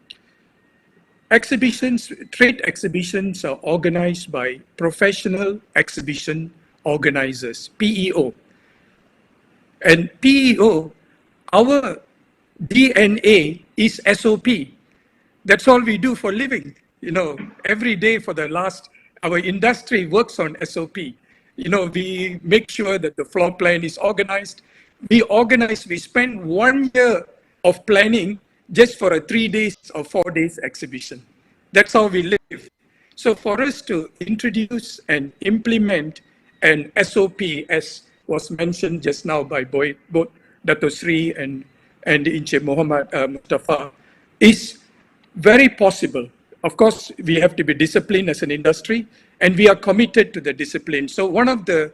Exhibitions, trade exhibitions are organized by professional exhibition organizers, PEO. And PEO, our DNA is SOP. That's all we do for living. Every day for the last, our industry works on SOP. We make sure that the floor plan is organized. We spend 1 year of planning just for a 3 days or 4 days exhibition. That's how we live. So for us to introduce and implement an SOP, as was mentioned just now by both Dato Sri and Encik Muhammad Mustafa, is very possible. Of course, we have to be disciplined as an industry, and we are committed to the discipline. So one of the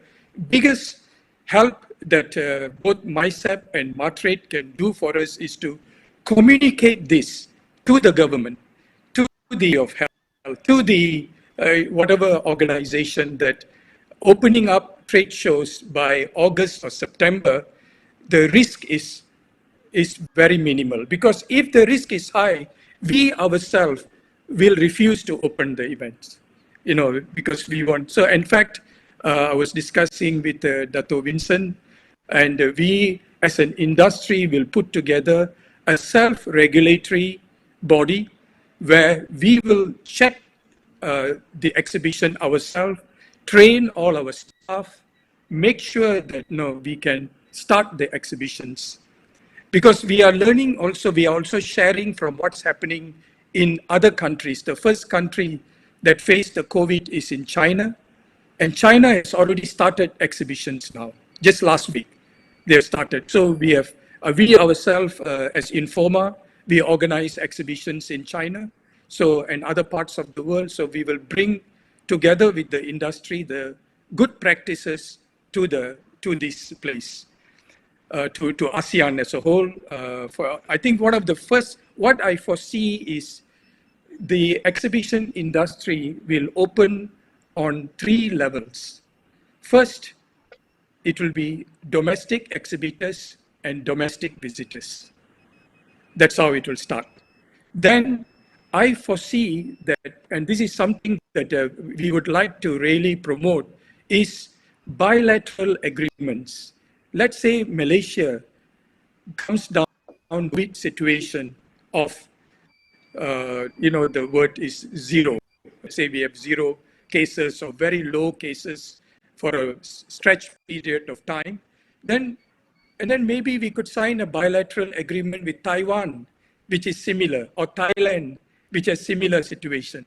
biggest help that both MyCEB and MATRADE can do for us is to communicate this to the government, to the of health, to the whatever organization, that opening up trade shows by August or September, the risk is very minimal. Because if the risk is high, we ourselves will refuse to open the events, because we want. So in fact, I was discussing with Dato Vincent, and we as an industry will put together a self-regulatory body where we will check the exhibition ourselves, train all our staff, make sure that we can start the exhibitions. Because we are learning also, we are also sharing from what's happening in other countries. The first country that faced the COVID is in China, and China has already started exhibitions now. Just last week, they have started. So we have, we ourselves as Informa, we organize exhibitions in China, so and other parts of the world. So we will bring together with the industry the good practices to this place. To ASEAN as a whole. I think one of the first, what I foresee is the exhibition industry will open on 3 levels. First, it will be domestic exhibitors and domestic visitors. That's how it will start. Then I foresee that, and this is something that we would like to really promote, is bilateral agreements. Let's say Malaysia comes down with situation of, the word is zero. Say we have 0 cases or very low cases for a stretched period of time. And then maybe we could sign a bilateral agreement with Taiwan, which is similar, or Thailand, which has similar situation.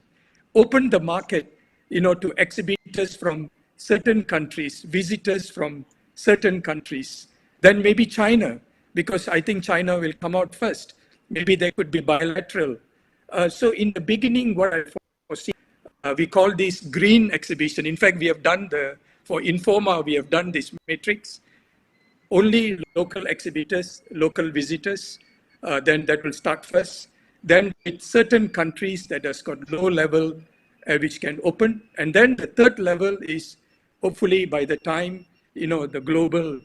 Open the market, to exhibitors from certain countries, visitors from certain countries. Then maybe China, because I think China will come out first. Maybe there could be bilateral. So in the beginning, what I foresee, we call this green exhibition. In fact, we have done for Informa, we have done this matrix. Only local exhibitors, local visitors, then that will start first. Then with certain countries that has got low level, which can open. And then the third level is hopefully by the time, the global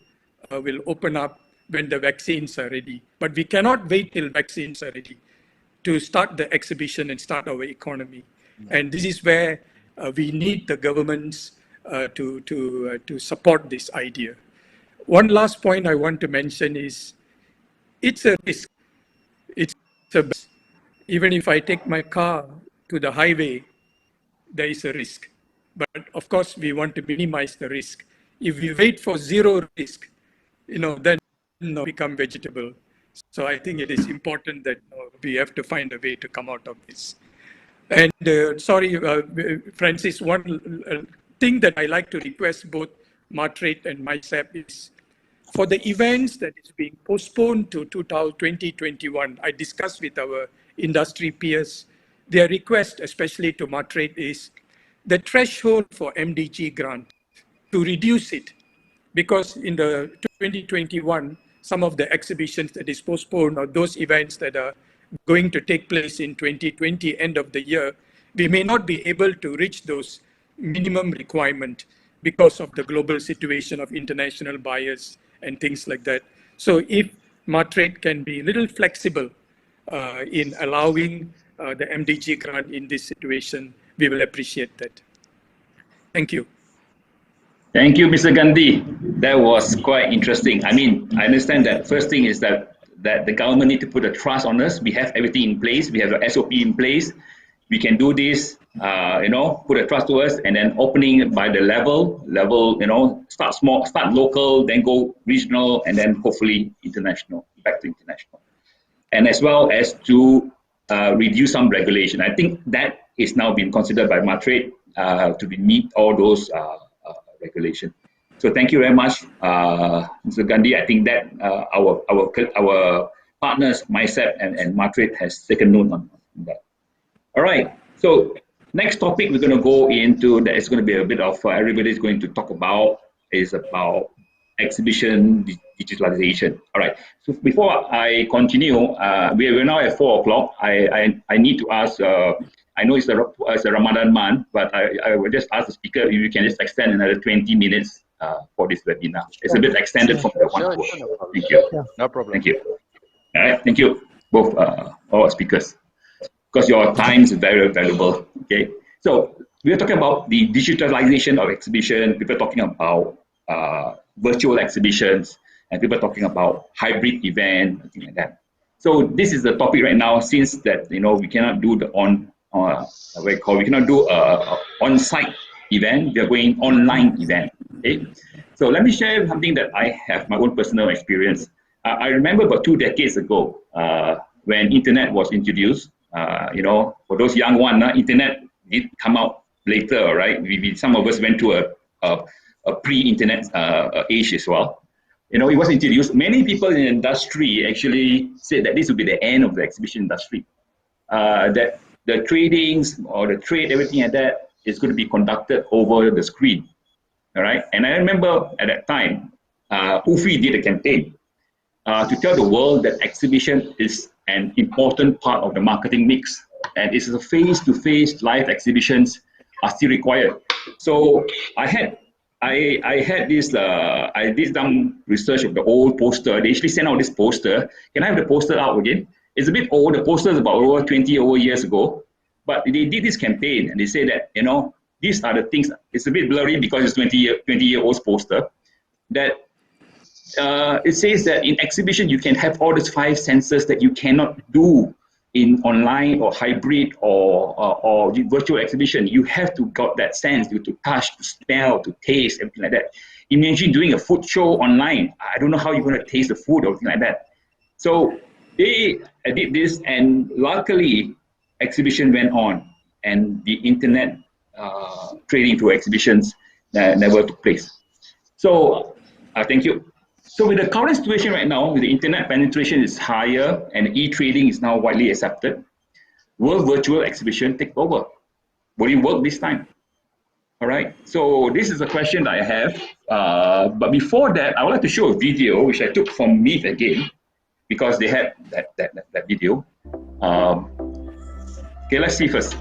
will open up when the vaccines are ready. But we cannot wait till vaccines are ready to start the exhibition and start our economy. And this is where we need the governments to support this idea. One last point I want to mention is, it's a risk. It's a, even if I take my car to the highway, there is a risk. But of course, we want to minimize the risk. If we wait for 0 risk, then become vegetable. So I think it is important that we have to find a way to come out of this. And sorry, Francis, one thing that I like to request both MATRADE and MyCEB is, for the events that is being postponed to 2021, I discussed with our industry peers, their request, especially to MATRADE, is the threshold for MDG grant, to reduce it. Because in the 2021, some of the exhibitions that is postponed, or those events that are going to take place in 2020, end of the year, we may not be able to reach those minimum requirement because of the global situation of international buyers and things like that. So if MATRADE can be a little flexible in allowing the MDG grant in this situation, we will appreciate that. Thank you. Thank you, Mr. Gandhi. That was quite interesting. I mean, I understand that first thing is that the government need to put a trust on us. We have everything in place. We have the SOP in place. We can do this, put a trust to us, and then opening by the level, start small, start local, then go regional, and then hopefully international, back to international. And as well as to reduce some regulation. I think that is now being considered by MATRADE to meet all those regulation. So thank you very much, Mr. Gandhi. I think that our partners, MyCEB and MATRADE, has taken note on that. All right. So next topic we're going to go into, that is going to be a bit of everybody's going to talk about, is about exhibition digitalization. All right. So before I continue, we're now at 4 o'clock. I need to ask. I know it's a Ramadan month, but I will just ask the speaker if you can just extend another 20 minutes for this webinar. It's a bit extended from the 1 hour. No Thank you. Yeah. No problem. Thank you. All right. Thank you, both all speakers, because your time is very valuable. Okay. So we are talking about the digitalization of exhibition. People are talking about virtual exhibitions, and people are talking about hybrid event, things like that. So this is the topic right now. Since that we cannot do the we cannot do a on-site event. We are going online event. Okay, so let me share something that I have my own personal experience. I remember about 2 decades ago when internet was introduced. For those young ones, internet did come out later, right? Some of us went through a pre-internet age as well. It was introduced. Many people in the industry actually said that this would be the end of the exhibition industry. That the tradings or the trade, everything like that, is going to be conducted over the screen. All right. And I remember at that time, UFI did a campaign to tell the world that exhibition is an important part of the marketing mix, and it's a face-to-face live exhibitions are still required. So I had this, I did some research of the old poster. They actually sent out this poster. Can I have the poster out again? It's a bit old. The poster is about over 20 years ago. But they did this campaign and they say that, these are the things. It's a bit blurry because it's 20-year-old poster. That it says that in exhibition, you can have all these 5 senses that you cannot do in online or hybrid or virtual exhibition. You have to got that sense, to touch, to smell, to taste, everything like that. Imagine doing a food show online. I don't know how you're going to taste the food or something like that. So they did this, and luckily, exhibition went on, and the internet trading through exhibitions never took place. So thank you. So with the current situation right now, with the internet penetration is higher and e-trading is now widely accepted, will virtual exhibition take over? Will it work this time? All right, so this is a question that I have. But before that, I would like to show a video which I took from MACEOS again, because they had that video. Okay, let's see first.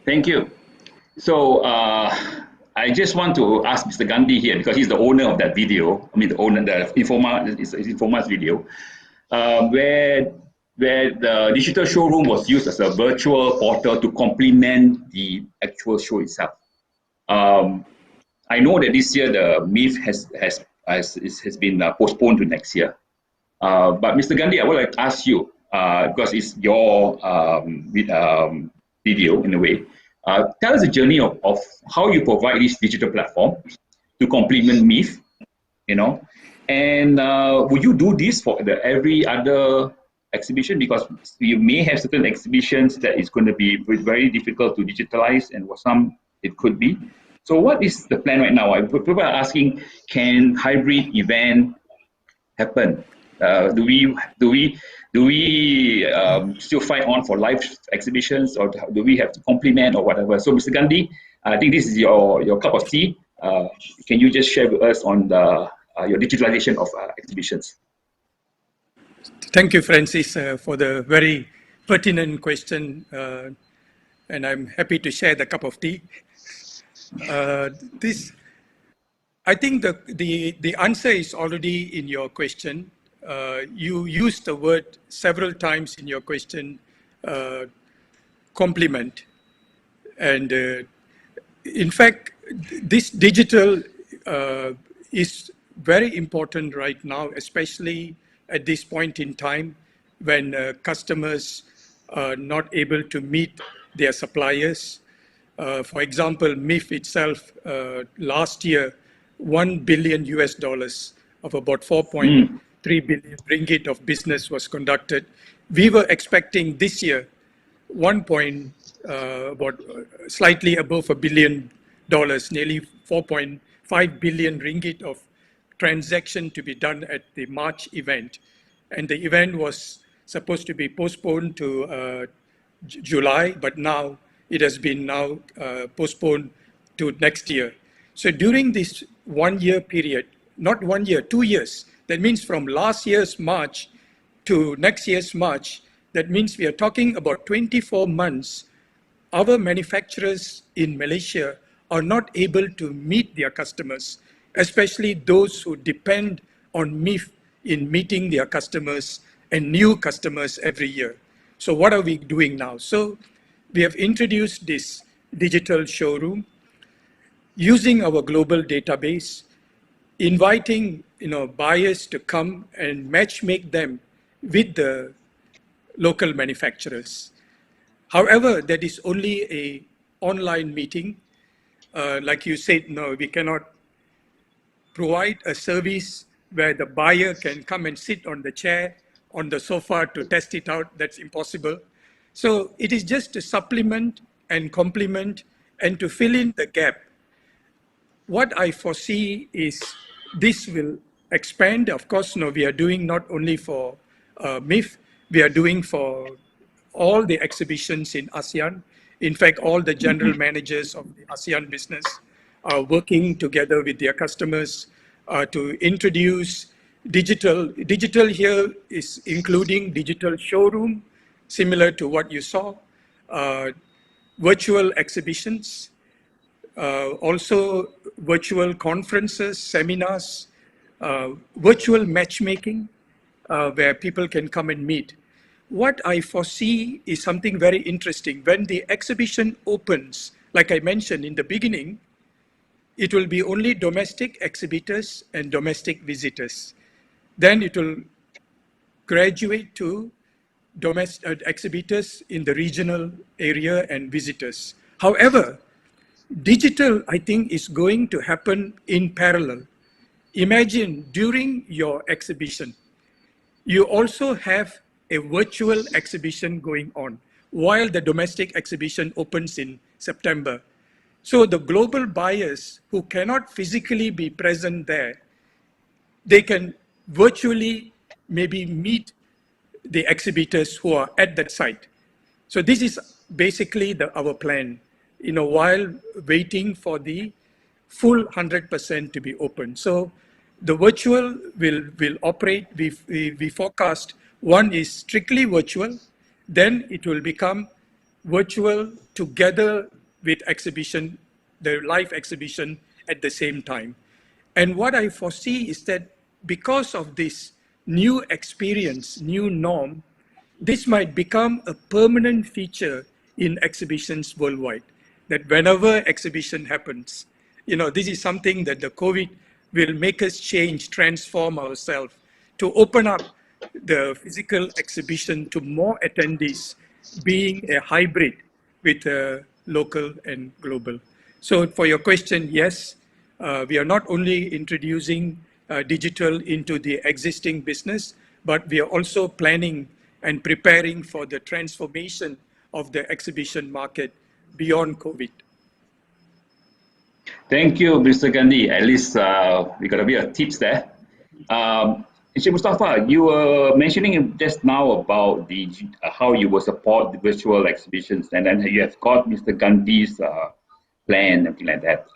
Thank you. So I just want to ask Mr. Gandhi here, because he's the owner of that video. I mean, the owner, the Informa's video, where the digital showroom was used as a virtual portal to complement the actual show itself. I know that this year the MIF has been postponed to next year. But Mr. Gandhi, I would like to ask you, because it's your video in a way. Tell us the journey of how you provide this digital platform to complement MIF, and would you do this for every other exhibition? Because you may have certain exhibitions that is going to be very difficult to digitalize, and for some it could be. So what is the plan right now? People are asking, can hybrid event happen? Do we still fight on for live exhibitions, or do we have to complement or whatever? So, Mr. Gandhi, I think this is your cup of tea. Can you just share with us on your digitalization of exhibitions? Thank you, Francis, for the very pertinent question, and I'm happy to share the cup of tea. I think the answer is already in your question. You used the word several times in your question, complement. And in fact, this digital is very important right now, especially at this point in time when customers are not able to meet their suppliers. For example, MIF itself last year, $1 billion of about 4.3 billion ringgit of business was conducted. We were expecting this year slightly above $1 billion, nearly 5 billion ringgit of transaction to be done at the March event. And the event was supposed to be postponed to July, but now it has been now postponed to next year. So during this 1 year period, not 1 year, 2 years, that means from last year's March to next year's March, that means we are talking about 24 months, our manufacturers in Malaysia are not able to meet their customers, especially those who depend on MIF in meeting their customers and new customers every year. So what are we doing now? So we have introduced this digital showroom using our global database, inviting buyers to come and matchmake them with the local manufacturers. However, that is only an online meeting. Like you said, no, we cannot provide a service where the buyer can come and sit on the chair, on the sofa to test it out. That's impossible. So it is just to supplement and complement and to fill in the gap. What I foresee is this will expand. Of course, no, we are doing not only for MIF, we are doing for all the exhibitions in ASEAN. In fact, all the general managers of the ASEAN business are working together with their customers to introduce digital. Digital here is including digital showroom, similar to what you saw, virtual exhibitions, also virtual conferences, seminars, virtual matchmaking, where people can come and meet. What I foresee is something very interesting. When the exhibition opens, like I mentioned in the beginning, it will be only domestic exhibitors and domestic visitors. Then it will graduate to domestic exhibitors in the regional area and visitors. However, digital, I think, is going to happen in parallel. Imagine during your exhibition, you also have a virtual exhibition going on while the domestic exhibition opens in September. So the global buyers who cannot physically be present there, they can virtually maybe meet the exhibitors who are at that site. So this is basically our plan, while waiting for the full 100% to be open. So the virtual will operate. We forecast one is strictly virtual, then it will become virtual together with exhibition, the live exhibition at the same time. And what I foresee is that because of this new experience, new norm, this might become a permanent feature in exhibitions worldwide, that whenever exhibition happens, this is something that the COVID will make us change, transform ourselves to open up the physical exhibition to more attendees, being a hybrid with local and global. So for your question, yes, we are not only introducing digital into the existing business, but we are also planning and preparing for the transformation of the exhibition market beyond COVID. Thank you, Mr. Gandhi. At least we got a bit of tips there. Encik Mustafa, you were mentioning just now about the how you will support the virtual exhibitions, and then you have got Mr. Gandhi's plan, something like that.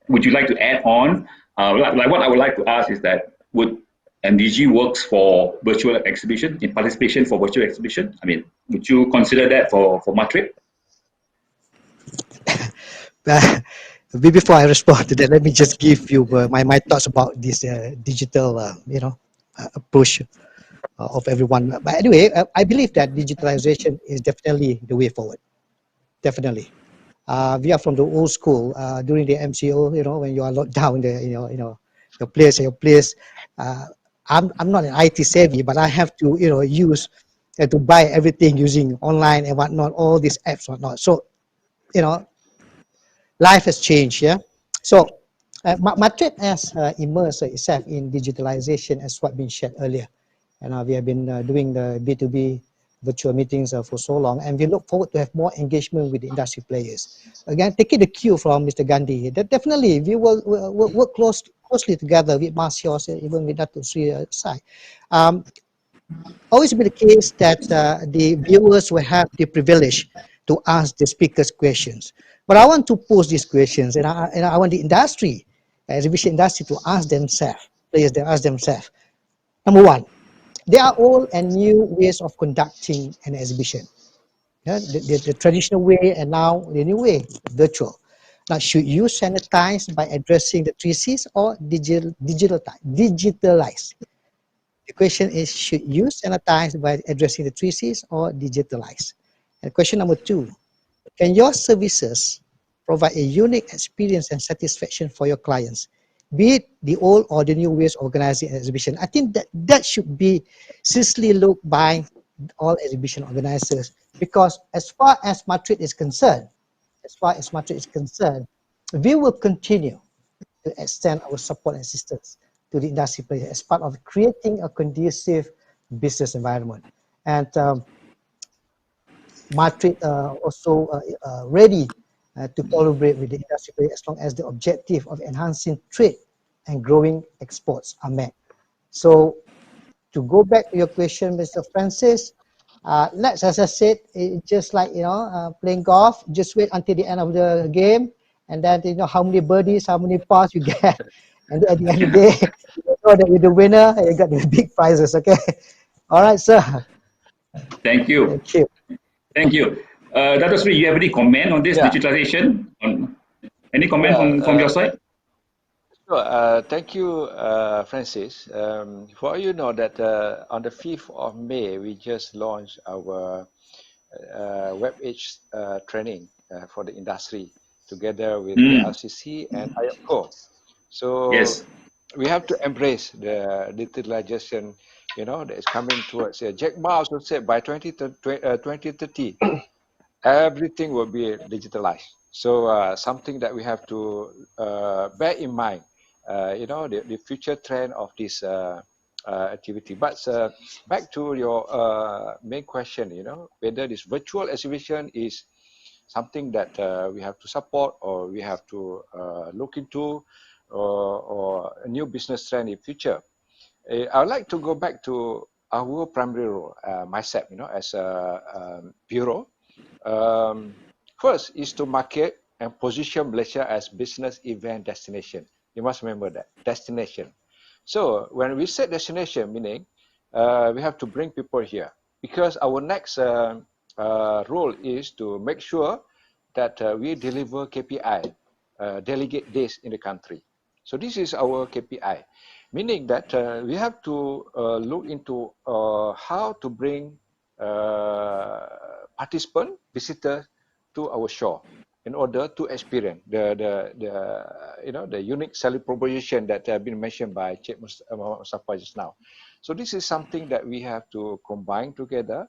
Would you like to add on? Like what I would like to ask is that would MDG works for virtual exhibition, in participation for virtual exhibition? I mean, would you consider that for MATRADE? Before I respond to that, let me just give you my thoughts about this digital, approach of everyone. But anyway, I believe that digitalization is definitely the way forward. Definitely. We are from the old school. During the MCO, when you are locked down, your place. I'm not an IT savvy, but I have to, use to buy everything using online and whatnot, all these apps, whatnot. So, life has changed, yeah. So, MATRADE has immersed itself in digitalization, as what been shared earlier, and we have been doing the B2B virtual meetings for so long, and we look forward to have more engagement with the industry players. Again, taking the cue from Mr. Gandhi, that definitely we will work closely together with MACEOS, even with Datuk Sri side. Always be the case that the viewers will have the privilege to ask the speakers questions. But I want to pose these questions, and I want the industry, exhibition industry, to ask themselves, players, they ask themselves. Number one, there are old and new ways of conducting an exhibition. Yeah, the traditional way and now the new way, virtual. Now, should you sanitize by addressing the three C's or digitalize? The question is, should you sanitize by addressing the three C's or digitalize? And question number two, can your services provide a unique experience and satisfaction for your clients, be it the old or the new ways of organizing an exhibition? I think that should be seriously looked by all exhibition organizers, because as far as MATRADE is concerned, we will continue to extend our support and assistance to the industry players as part of creating a conducive business environment. And MATRADE also ready to collaborate with the industry players as long as the objective of enhancing trade and growing exports are met. So to go back to your question, Mr. Francis, let's, as I said, just like, playing golf, just wait until the end of the game, and then how many birdies, how many pars you get, and at the end of the day, you know that you're the winner and you got the big prizes. Okay, all right, sir. Thank you. Thank you. Thank you. Dr. Sri, you have any comment on this Yeah. digitalization? Any comment from your side? Sure. Thank you, Francis. For you know that on the 5th of May, we just launched our WebEdge training for the industry together with the LCC and IOPCO. So Yes. we have to embrace the digitalization, that is coming towards. Jack Ma also said by 2030, everything will be digitalized. So something that we have to bear in mind, the future trend of this activity. But back to your main question, whether this virtual exhibition is something that we have to support or we have to look into, or a new business trend in future. I would like to go back to our primary role, MyCEB, as a bureau. First is to market and position Malaysia as business event destination. You must remember that, destination. So when we say destination, meaning we have to bring people here, because our next role is to make sure that we deliver KPI, delegate days in the country. So this is our KPI, meaning that we have to look into how to bring participant, visitors to our show in order to experience the unique selling proposition that have been mentioned by Cik Mustafa just now. So this is something that we have to combine together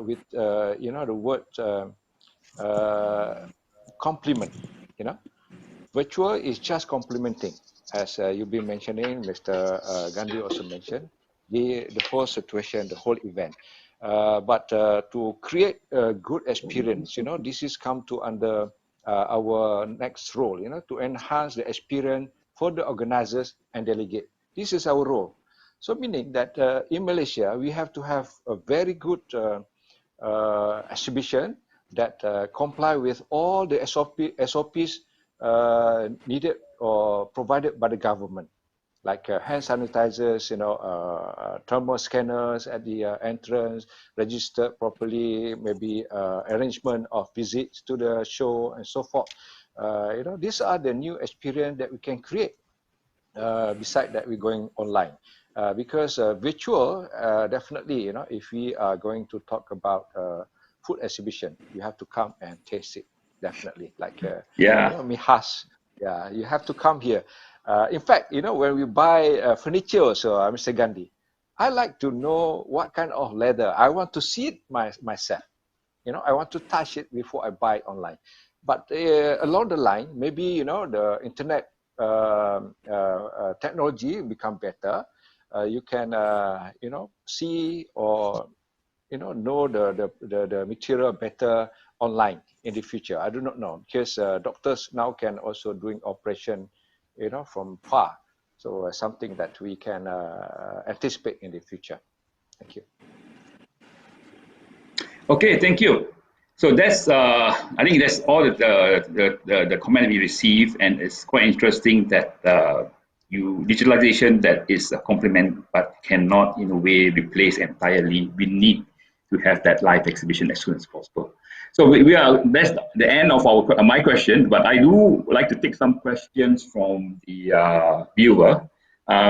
with the word complement. Virtual is just complementing, as you've been mentioning. Mr. Gandhi also mentioned the whole situation, the whole event. But to create a good experience, this is come to under our next role, to enhance the experience for the organizers and delegate. This is our role. So meaning that in Malaysia, we have to have a very good exhibition that comply with all the SOPs needed or provided by the government, like hand sanitizers, thermal scanners at the entrance, registered properly, maybe arrangement of visits to the show and so forth. These are the new experience that we can create. Beside that, we're going online. Because virtual, definitely, if we are going to talk about food exhibition, you have to come and taste it, definitely. Like, mihas, you have to come here. In fact, when we buy furniture also, Mr. Gandhi, I like to know what kind of leather. I want to see it myself. I want to touch it before I buy it online. But along the line, maybe, the internet technology become better. You can, see or know the material better online in the future. I do not know, because doctors now can also doing operation, from far. So something that we can anticipate in the future. Thank you. Okay, thank you. So that's I think that's all the comment we received, and it's quite interesting that digitalization that is a complement but cannot in a way replace entirely. We need to have that live exhibition as soon as possible. So that's the end of my question, but I do like to take some questions from the viewer.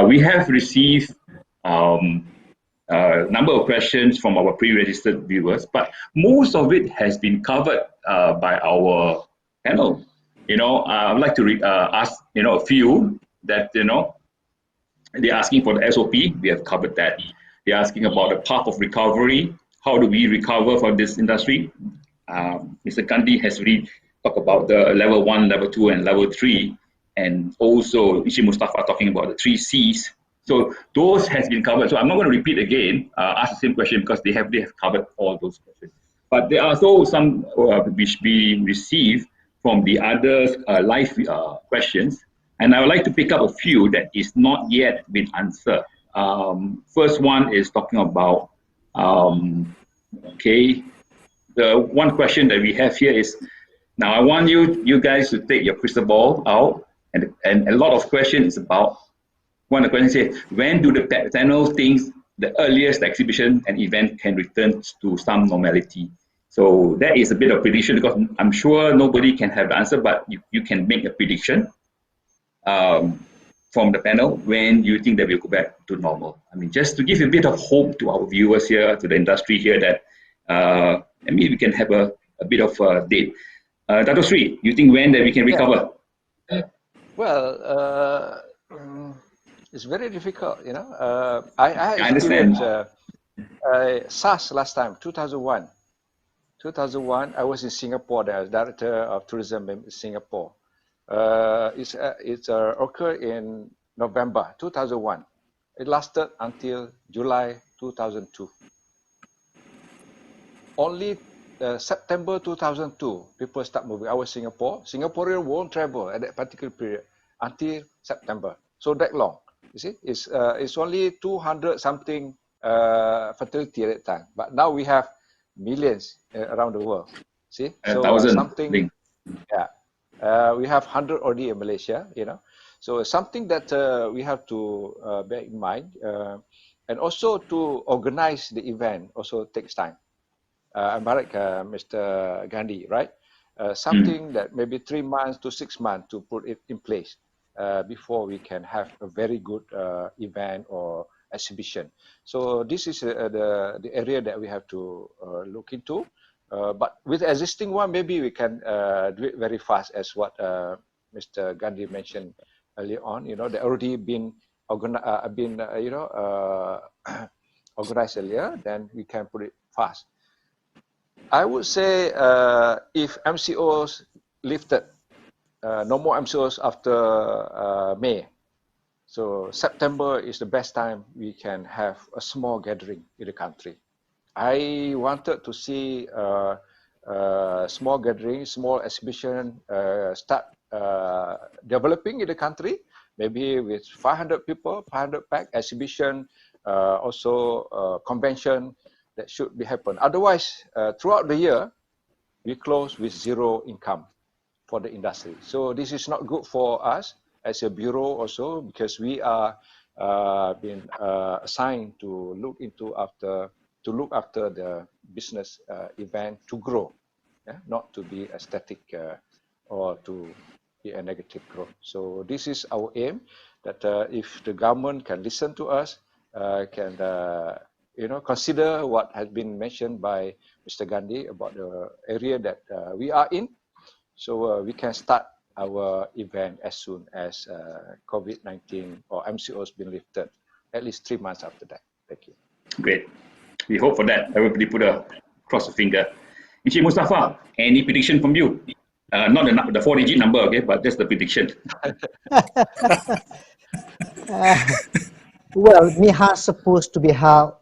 We have received number of questions from our pre-registered viewers, but most of it has been covered by our panel. I would like to ask a few that they're asking for the SOP. We have covered that. They're asking about the path of recovery. How do we recover from this industry? Mr. Gandhi has really talked about the level 1, level 2, and level 3, and also Ichi Mustafa talking about the 3 C's. So those has been covered. So I'm not going to repeat again, ask the same question, because they have covered all those questions. But there are also some which we received from the other live questions, and I would like to pick up a few that is not yet been answered. First one is talking about the one question that we have here is, now I want you guys to take your crystal ball out, and a lot of questions is about, one of the questions says, when do the panel think the earliest exhibition and event can return to some normality? So that is a bit of prediction, because I'm sure nobody can have the answer, but you can make a prediction from the panel when you think that we'll go back to normal. I mean, just to give a bit of hope to our viewers here, to the industry here, that maybe we can have a bit of a date. Dato Sri, you think when that we can recover? Well, it's very difficult, I understand. experienced SARS last time, 2001. 2001, I was in Singapore, the director of tourism in Singapore. It's occurred in November 2001. It lasted until July 2002. Only September 2002, people start moving. I was Singapore. Singaporean won't travel at that particular period until September. So that long. You see, it's only 200 something fertility at that time. But now we have millions around the world. See, so something. Yeah, we have 100 already in Malaysia. So something that we have to bear in mind, and also to organize the event also takes time. I'm right, Mr. Gandhi, right? Something that maybe 3 months to 6 months to put it in place before we can have a very good event or exhibition. So this is the area that we have to look into. But with the existing one, maybe we can do it very fast, as what Mr. Gandhi mentioned earlier on. They already been organized earlier, then we can put it fast. I would say if MCOs lifted, no more MCOs after May. So September is the best time we can have a small gathering in the country. I wanted to see small gathering, small exhibition start developing in the country, maybe with 500 people, 500 pack exhibition, also convention that should be happen. Otherwise, throughout the year, we close with zero income for the industry. So this is not good for us as a bureau also, because we are been assigned to look after the business event to grow, not to be a static or to be a negative growth. So this is our aim, that if the government can listen to us, can consider what has been mentioned by Mr. Gandhi about the area that we are in, so we can start our event as soon as COVID-19 or MCOs been lifted, at least 3 months after that. Thank you. Great. We hope for that. Everybody cross the finger. Encik Mustafa, any prediction from you? Not the 4-digit number, okay, but just the prediction. Well, MIHA is supposed to be held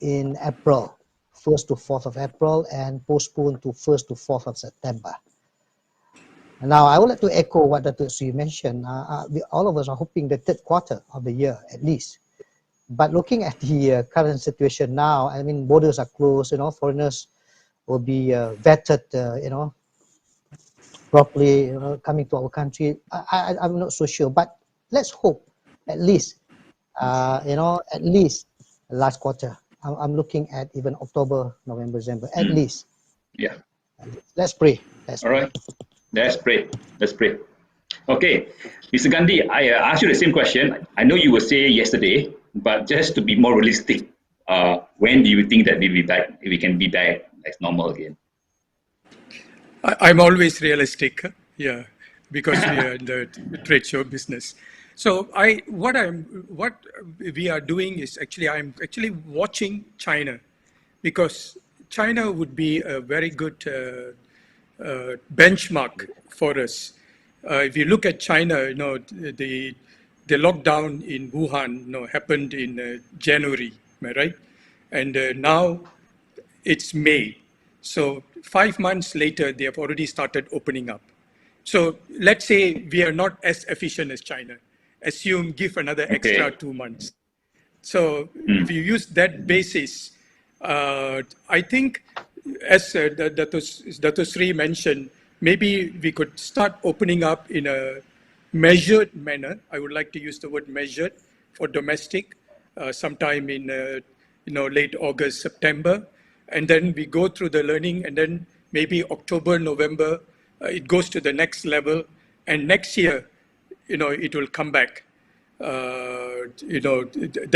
in April 1st to 4th of April and postponed to 1st to 4th of September. Now, I would like to echo what Dr. Sri mentioned. All of us are hoping the third quarter of the year at least. But looking at the current situation now, I mean, borders are closed, foreigners will be vetted, properly, coming to our country. I'm not so sure, but let's hope at least, at least last quarter. I'm looking at even October, November, December, at least. Yeah. Let's pray. All right. Let's pray. Let's pray. Okay, Mr. Gandhi, I asked you the same question. I know you will say yesterday, but just to be more realistic, when do you think that we can be back as normal again? I'm always realistic, yeah, because we are in the trade show business. So what we are doing is I'm actually watching China, because China would be a very good benchmark for us. If you look at China, the lockdown in Wuhan, happened in January, right? And now it's May. So 5 months later, they have already started opening up. So let's say we are not as efficient as China. Assume give another extra 2 months. So if you use that basis, I think, as Dr. Sri mentioned, maybe we could start opening up in a measured manner. I would like to use the word measured for domestic, sometime in late August, September. And then we go through the learning, and then maybe October, November, it goes to the next level. And next year, it will come back.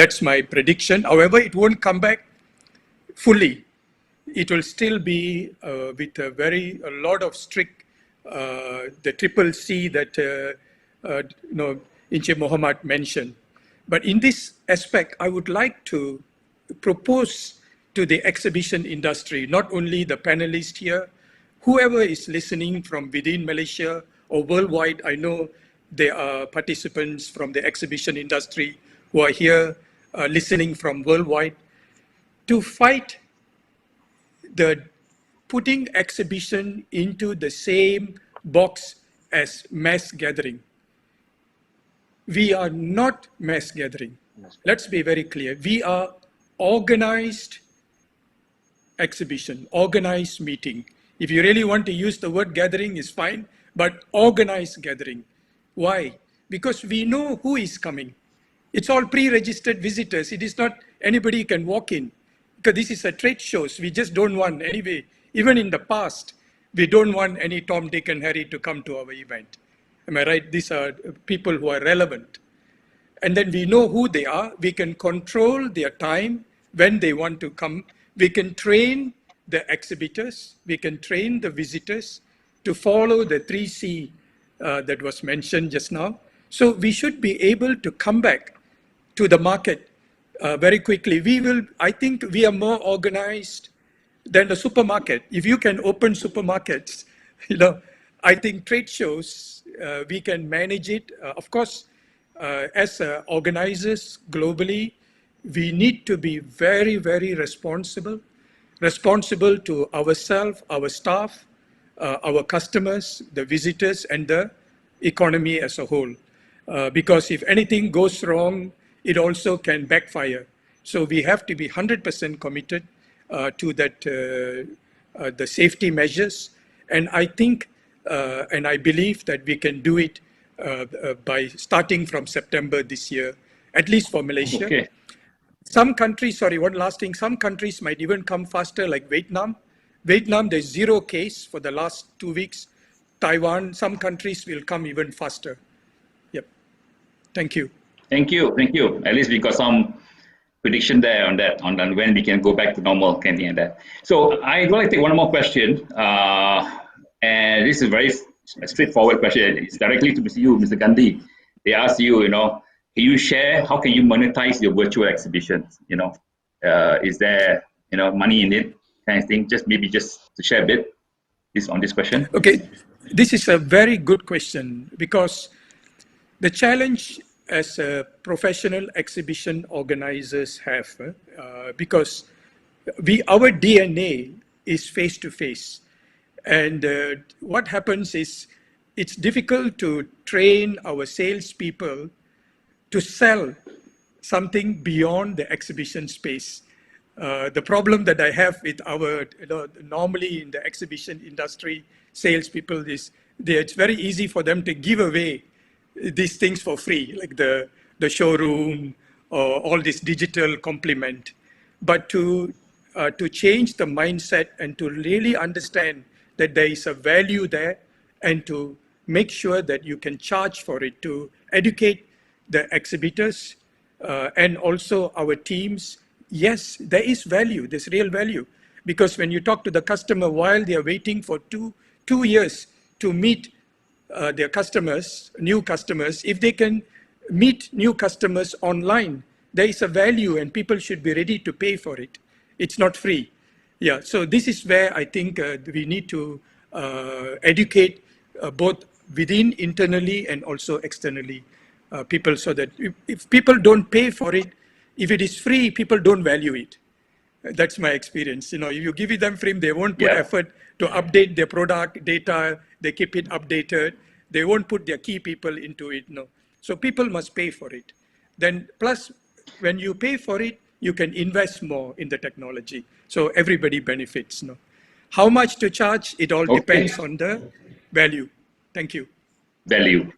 That's my prediction. However, it won't come back fully. It will still be with a lot of strict, the triple C that Inche Muhammad mentioned. But in this aspect, I would like to propose to the exhibition industry, not only the panelists here, whoever is listening from within Malaysia or worldwide. I know there are participants from the exhibition industry who are here listening from worldwide, to fight the putting exhibition into the same box as mass gathering. We are not mass gathering. Let's be very clear. We are organized exhibition, organized meeting. If you really want to use the word gathering, is fine, but organized gathering. Why? Because we know who is coming. It's all pre-registered visitors. It is not anybody can walk in, because this is a trade show. We just don't want, anyway, even in the past, we don't want any Tom, Dick and Harry to come to our event. Am I right? These are people who are relevant. And then we know who they are. We can control their time when they want to come. We can train the exhibitors. We can train the visitors to follow the 3C that was mentioned just now. So we should be able to come back to the market very quickly. I think we are more organized than the supermarket. If you can open supermarkets, I think trade shows, we can manage it. Of course, as organizers globally, we need to be very, very responsible to ourselves, our staff, our customers, the visitors, and the economy as a whole. Because if anything goes wrong, it also can backfire. So we have to be 100% committed to that, the safety measures. And I think, and I believe that we can do it by starting from September this year, at least for Malaysia. Okay. Some countries, sorry, one last thing, some countries might even come faster, like Vietnam. Vietnam, there's 0 case for the last 2 weeks. Taiwan, some countries will come even faster. Yep. Thank you. Thank you. Thank you. At least we got some prediction there on that, on when we can go back to normal, kind of thing like that. So I'd like to take one more question. And this is a very straightforward question. It's directly to you, Mr. Gandhi. They ask you, can you share, how can you monetize your virtual exhibitions? Is there, money in it, kind of thing? Just to share a bit on this question. Okay, this is a very good question, because the challenge as professional exhibition organizers have, because our DNA is face to face. And what happens is it's difficult to train our salespeople to sell something beyond the exhibition space. The problem that I have with our, normally in the exhibition industry, salespeople is it's very easy for them to give away these things for free, like the showroom or all this digital complement. But to change the mindset and to really understand that there is a value there, and to make sure that you can charge for it, to educate the exhibitors and also our teams. Yes, there is value, there's real value. Because when you talk to the customer while they are waiting for two years to meet their customers, new customers, if they can meet new customers online, there is a value and people should be ready to pay for it. It's not free. Yeah, so this is where I think we need to educate both within internally and also externally people, so that if people don't pay for it, if it is free, people don't value it. That's my experience. If you give it them free, they won't put effort to update their product data. They keep it updated. They won't put their key people into it. No. So people must pay for it. Then plus, when you pay for it, you can invest more in the technology. So everybody benefits. No. How much to charge? It all depends on the value. Thank you. Value.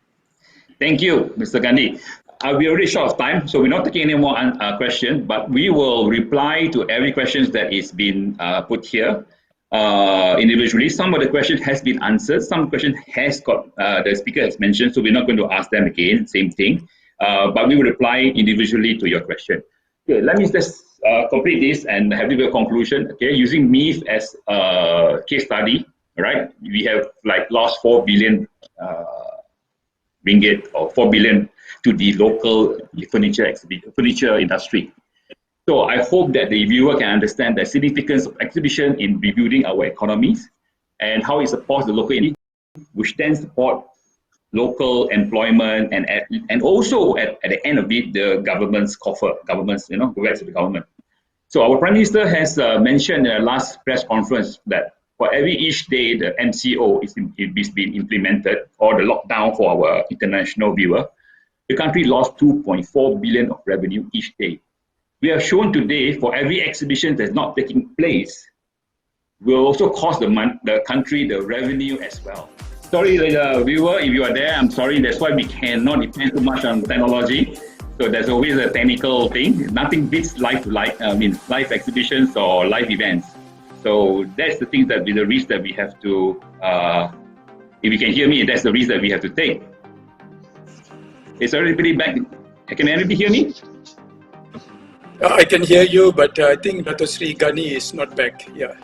Thank you, Mr. Gandhi. We're already short of time, so we're not taking any more questions, but we will reply to every question that is being put here individually. Some of the questions has been answered. Some question has got, the speaker has mentioned, so we're not going to ask them again, same thing. But we will reply individually to your question. Okay, let me just complete this and have a conclusion. Okay, using MACEOS as a case study, right? We have like lost 4 billion ringgit or 4 billion to the local furniture industry. So I hope that the viewer can understand the significance of exhibition in rebuilding our economies and how it supports the local industry, which then support local employment and also at the end of it, the government's coffer, go back to the government. So our Prime Minister has mentioned in the last press conference that for each day the MCO is being implemented, or the lockdown for our international viewer, the country lost 2.4 billion of revenue each day. We have shown today for every exhibition that's not taking place will also cost the country the revenue as well. Sorry, the viewer, if you are there, I'm sorry. That's why we cannot depend too much on technology. So there's always a technical thing. Nothing beats live exhibitions or live events. So that's the thing, that with the risk that we have to, if you can hear me, that's the risk that we have to take. Is everybody back? Can anybody hear me? I can hear you, but I think Dato Sri Gani is not back. Yeah.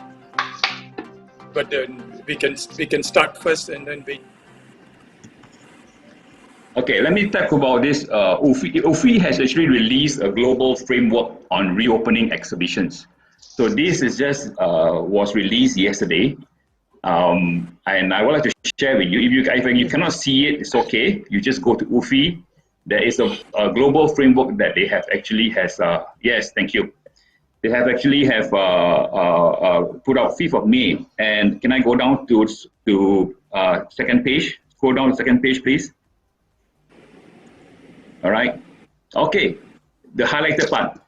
But then we can start first and then wait. Okay, let me talk about this. UFI has actually released a global framework on reopening exhibitions. So this is just was released yesterday, and I would like to share with you. If you cannot see it, it's okay. You just go to UFI. There is a global framework that they have actually has. Yes, thank you. They have actually put out 5th of May. And can I go down to second page? Go down to second page, please. All right. Okay. The highlighted part.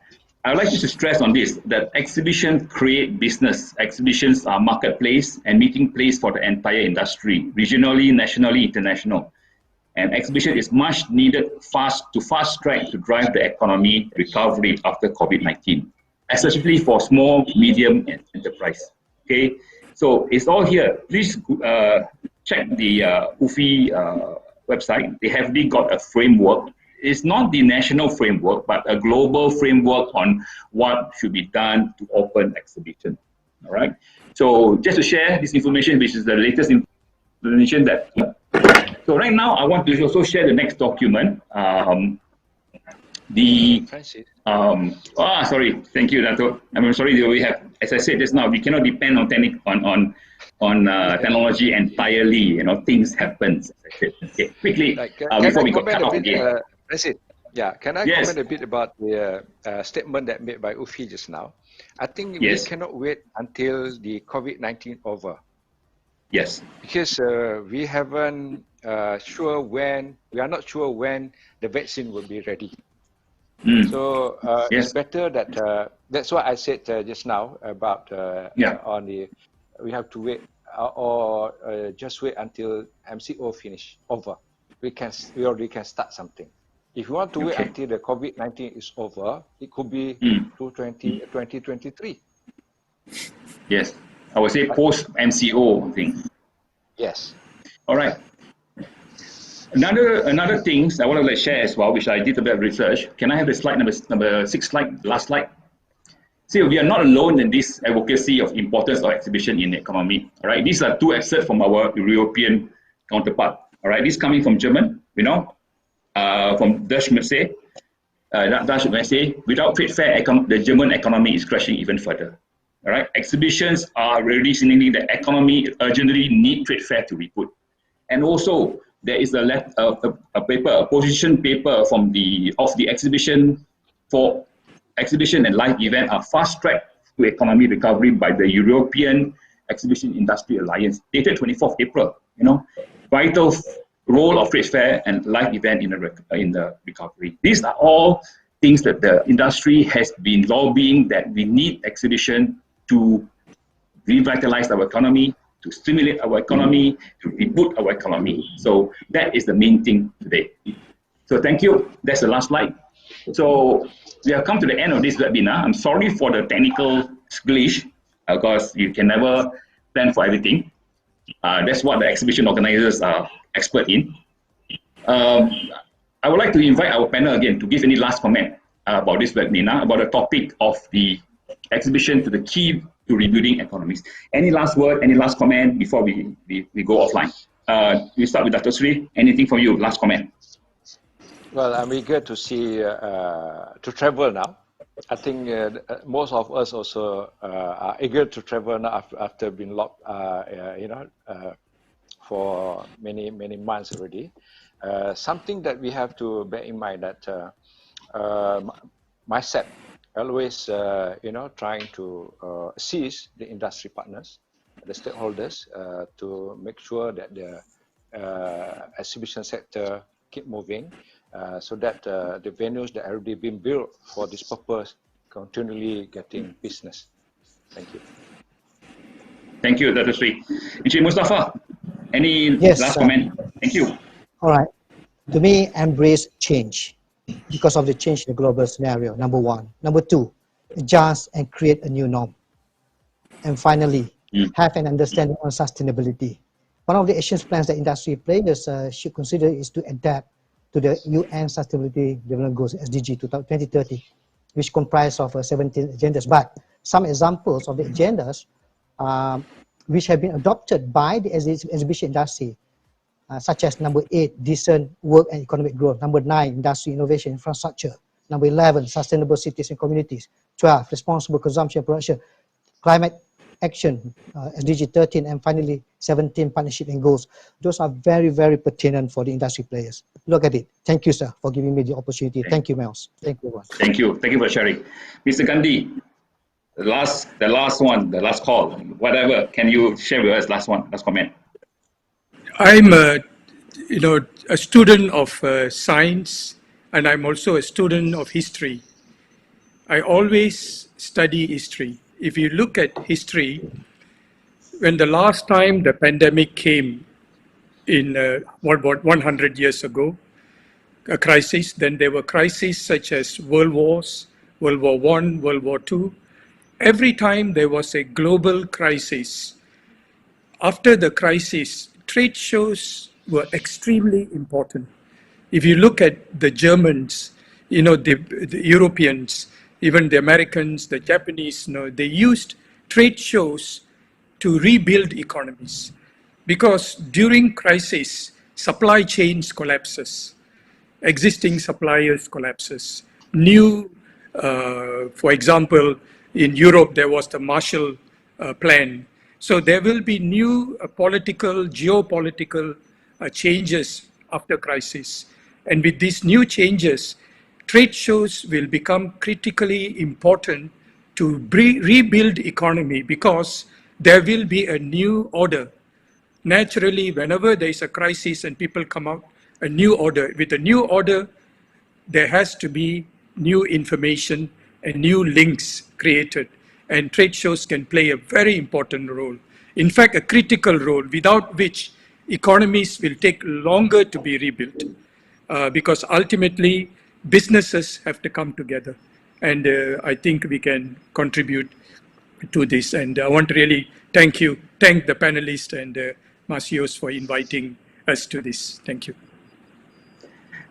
I would like you to stress on this, that exhibitions create business. Exhibitions are marketplace and meeting place for the entire industry, regionally, nationally, international. And exhibition is much needed fast track to drive the economy recovery after COVID-19, especially for small, medium enterprise. Okay, so it's all here. Please check the UFI website. They have got a framework. It's not the national framework, but a global framework on what should be done to open exhibition. All right. So just to share this information, which is the latest information that. So right now, I want to also share the next document. Sorry, thank you, Dato. I'm sorry that we have, as I said just now, we cannot depend on technology entirely. Things happen. As I said. Okay, quickly before we got cut off again. Yeah, can I Yes. comment a bit about the statement that made by Ufi just now? I think we Yes. cannot wait until the COVID-19 over, Yes. because we haven't we are not sure when the vaccine will be ready. Mm. So it's Yes. better that that's what I said just now about Yeah. we have to wait or just wait until MCO finish over. We already can start something. If you want to wait Okay. until the COVID-19 is over, it could be Mm. 2023. Yes. I would say But post MCO thing. yes, All right. Another things I want to share as well, which I did a bit of research. Can I have the slide number 6 slide, last slide? See, we are not alone in this advocacy of importance of exhibition in the economy. All right, these are 2 excerpts from our European counterpart. All right, this coming from German, from Dutch Mercy. Dutch Mercy. Without trade fair, the German economy is crashing even further. All right, exhibitions are really signaling the economy urgently need trade fair to reboot. And also, there is a paper, a position paper from the exhibition for exhibition and live event are fast tracked to economy recovery by the European Exhibition Industry Alliance, dated 24th April. Vital role of trade fair and live event in the recovery. These are all things that the industry has been lobbying that we need exhibition to revitalize our economy, to stimulate our economy, to reboot our economy. So that is the main thing today. So thank you. That's the last slide. So we have come to the end of this webinar. I'm sorry for the technical glitch because you can never plan for everything. That's what the exhibition organizers are expert in. I would like to invite our panel again to give any last comment about this webinar, about the topic of the exhibition to the key to rebuilding economies. Any last word, any last comment before we go offline? We start with Dr. Sri. Anything from you? Last comment. well, I'm eager to see to travel now. I think most of us also are eager to travel now after being locked, for many months already. Something that we have to bear in mind that MyCEB always, trying to assist the industry partners, the stakeholders, to make sure that the exhibition sector keep moving, so that the venues that have already been built for this purpose continually getting business. Thank you. Thank you, Dr. Sri. Encik Mustafa, any Yes, last comment? Thank you. All right. To me, embrace change because of the change in the global scenario, number 1. Number 2, adjust and create a new norm. And finally, have an understanding on sustainability. One of the action plans that industry players should consider is to adapt to the UN Sustainability Development Goals, SDG 2030, which comprise of 17 agendas. But some examples of the agendas which have been adopted by the exhibition industry, such as number 8, decent work and economic growth. Number 9, industry innovation infrastructure. Number 11, sustainable cities and communities. 12, responsible consumption and production. Climate action, SDG 13, and finally 17, partnership and goals. Those are very, very pertinent for the industry players. Look at it. Thank you, sir, for giving me the opportunity. Thank you, Miles. Thank you, everyone. Thank you. Thank you for sharing. Mr. Gandhi, the last one, the last call, whatever, can you share with us last comment? I'm a student of science, and I'm also a student of history. I always study history. If you look at history, when the last time the pandemic came in about 100 years ago, a crisis, then there were crises such as World Wars, World War I, World War II. Every time there was a global crisis, after the crisis, trade shows were extremely important. If you look at the Germans, the Europeans, even the Americans, the Japanese, they used trade shows to rebuild economies. Because during crisis, supply chains collapses, existing suppliers collapses. For example, in Europe, there was the Marshall Plan. So there will be new geopolitical changes after crisis. And with these new changes, trade shows will become critically important to rebuild economy, because there will be a new order. Naturally, whenever there is a crisis and people come out, a new order. With a new order, there has to be new information and new links created. And trade shows can play a very important role. In fact, a critical role, without which economies will take longer to be rebuilt. Because ultimately, businesses have to come together. And I think we can contribute to this. And I want to really thank the panelists and MACEOS for inviting us to this. Thank you.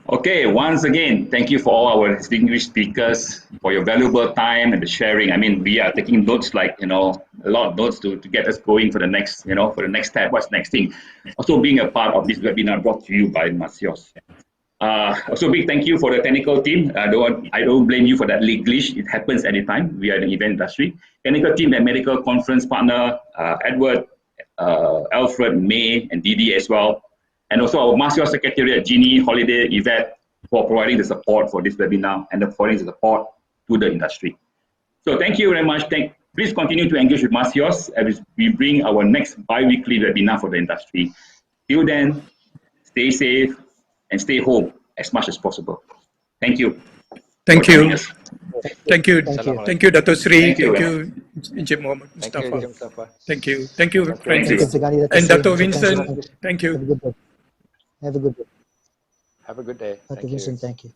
Okay, once again, thank you for all our distinguished speakers for your valuable time and the sharing. I mean, we are taking notes, like, a lot of notes to get us going for the next, for the next step, what's next thing. Also being a part of this webinar brought to you by MACEOS. Also big thank you for the technical team. I don't blame you for that glitch. It happens anytime. We are in the event industry. Technical team and medical conference partner, Edward, Alfred, May, and Didi as well. And also our MACEOS Secretariat, Jeannie, Holiday, Yvette, for providing the support for this webinar and providing the support to the industry. So thank you very much. Please continue to engage with MACEOS as we bring our next bi-weekly webinar for the industry. Till then, stay safe and stay home as much as possible. Thank you. Thank you. Thank you. Thank you, Dato Sri. Thank you. Thank you, Encik Muhammad Mustafa. Thank you, Mustafa. Thank you. Thank you, Thank you. Francis. Thank you. And Dato Mr. Vincent. Francis. Thank Have a you. good day. Have a good day. Have a good day. Dr. Thank you. Vincent, thank you.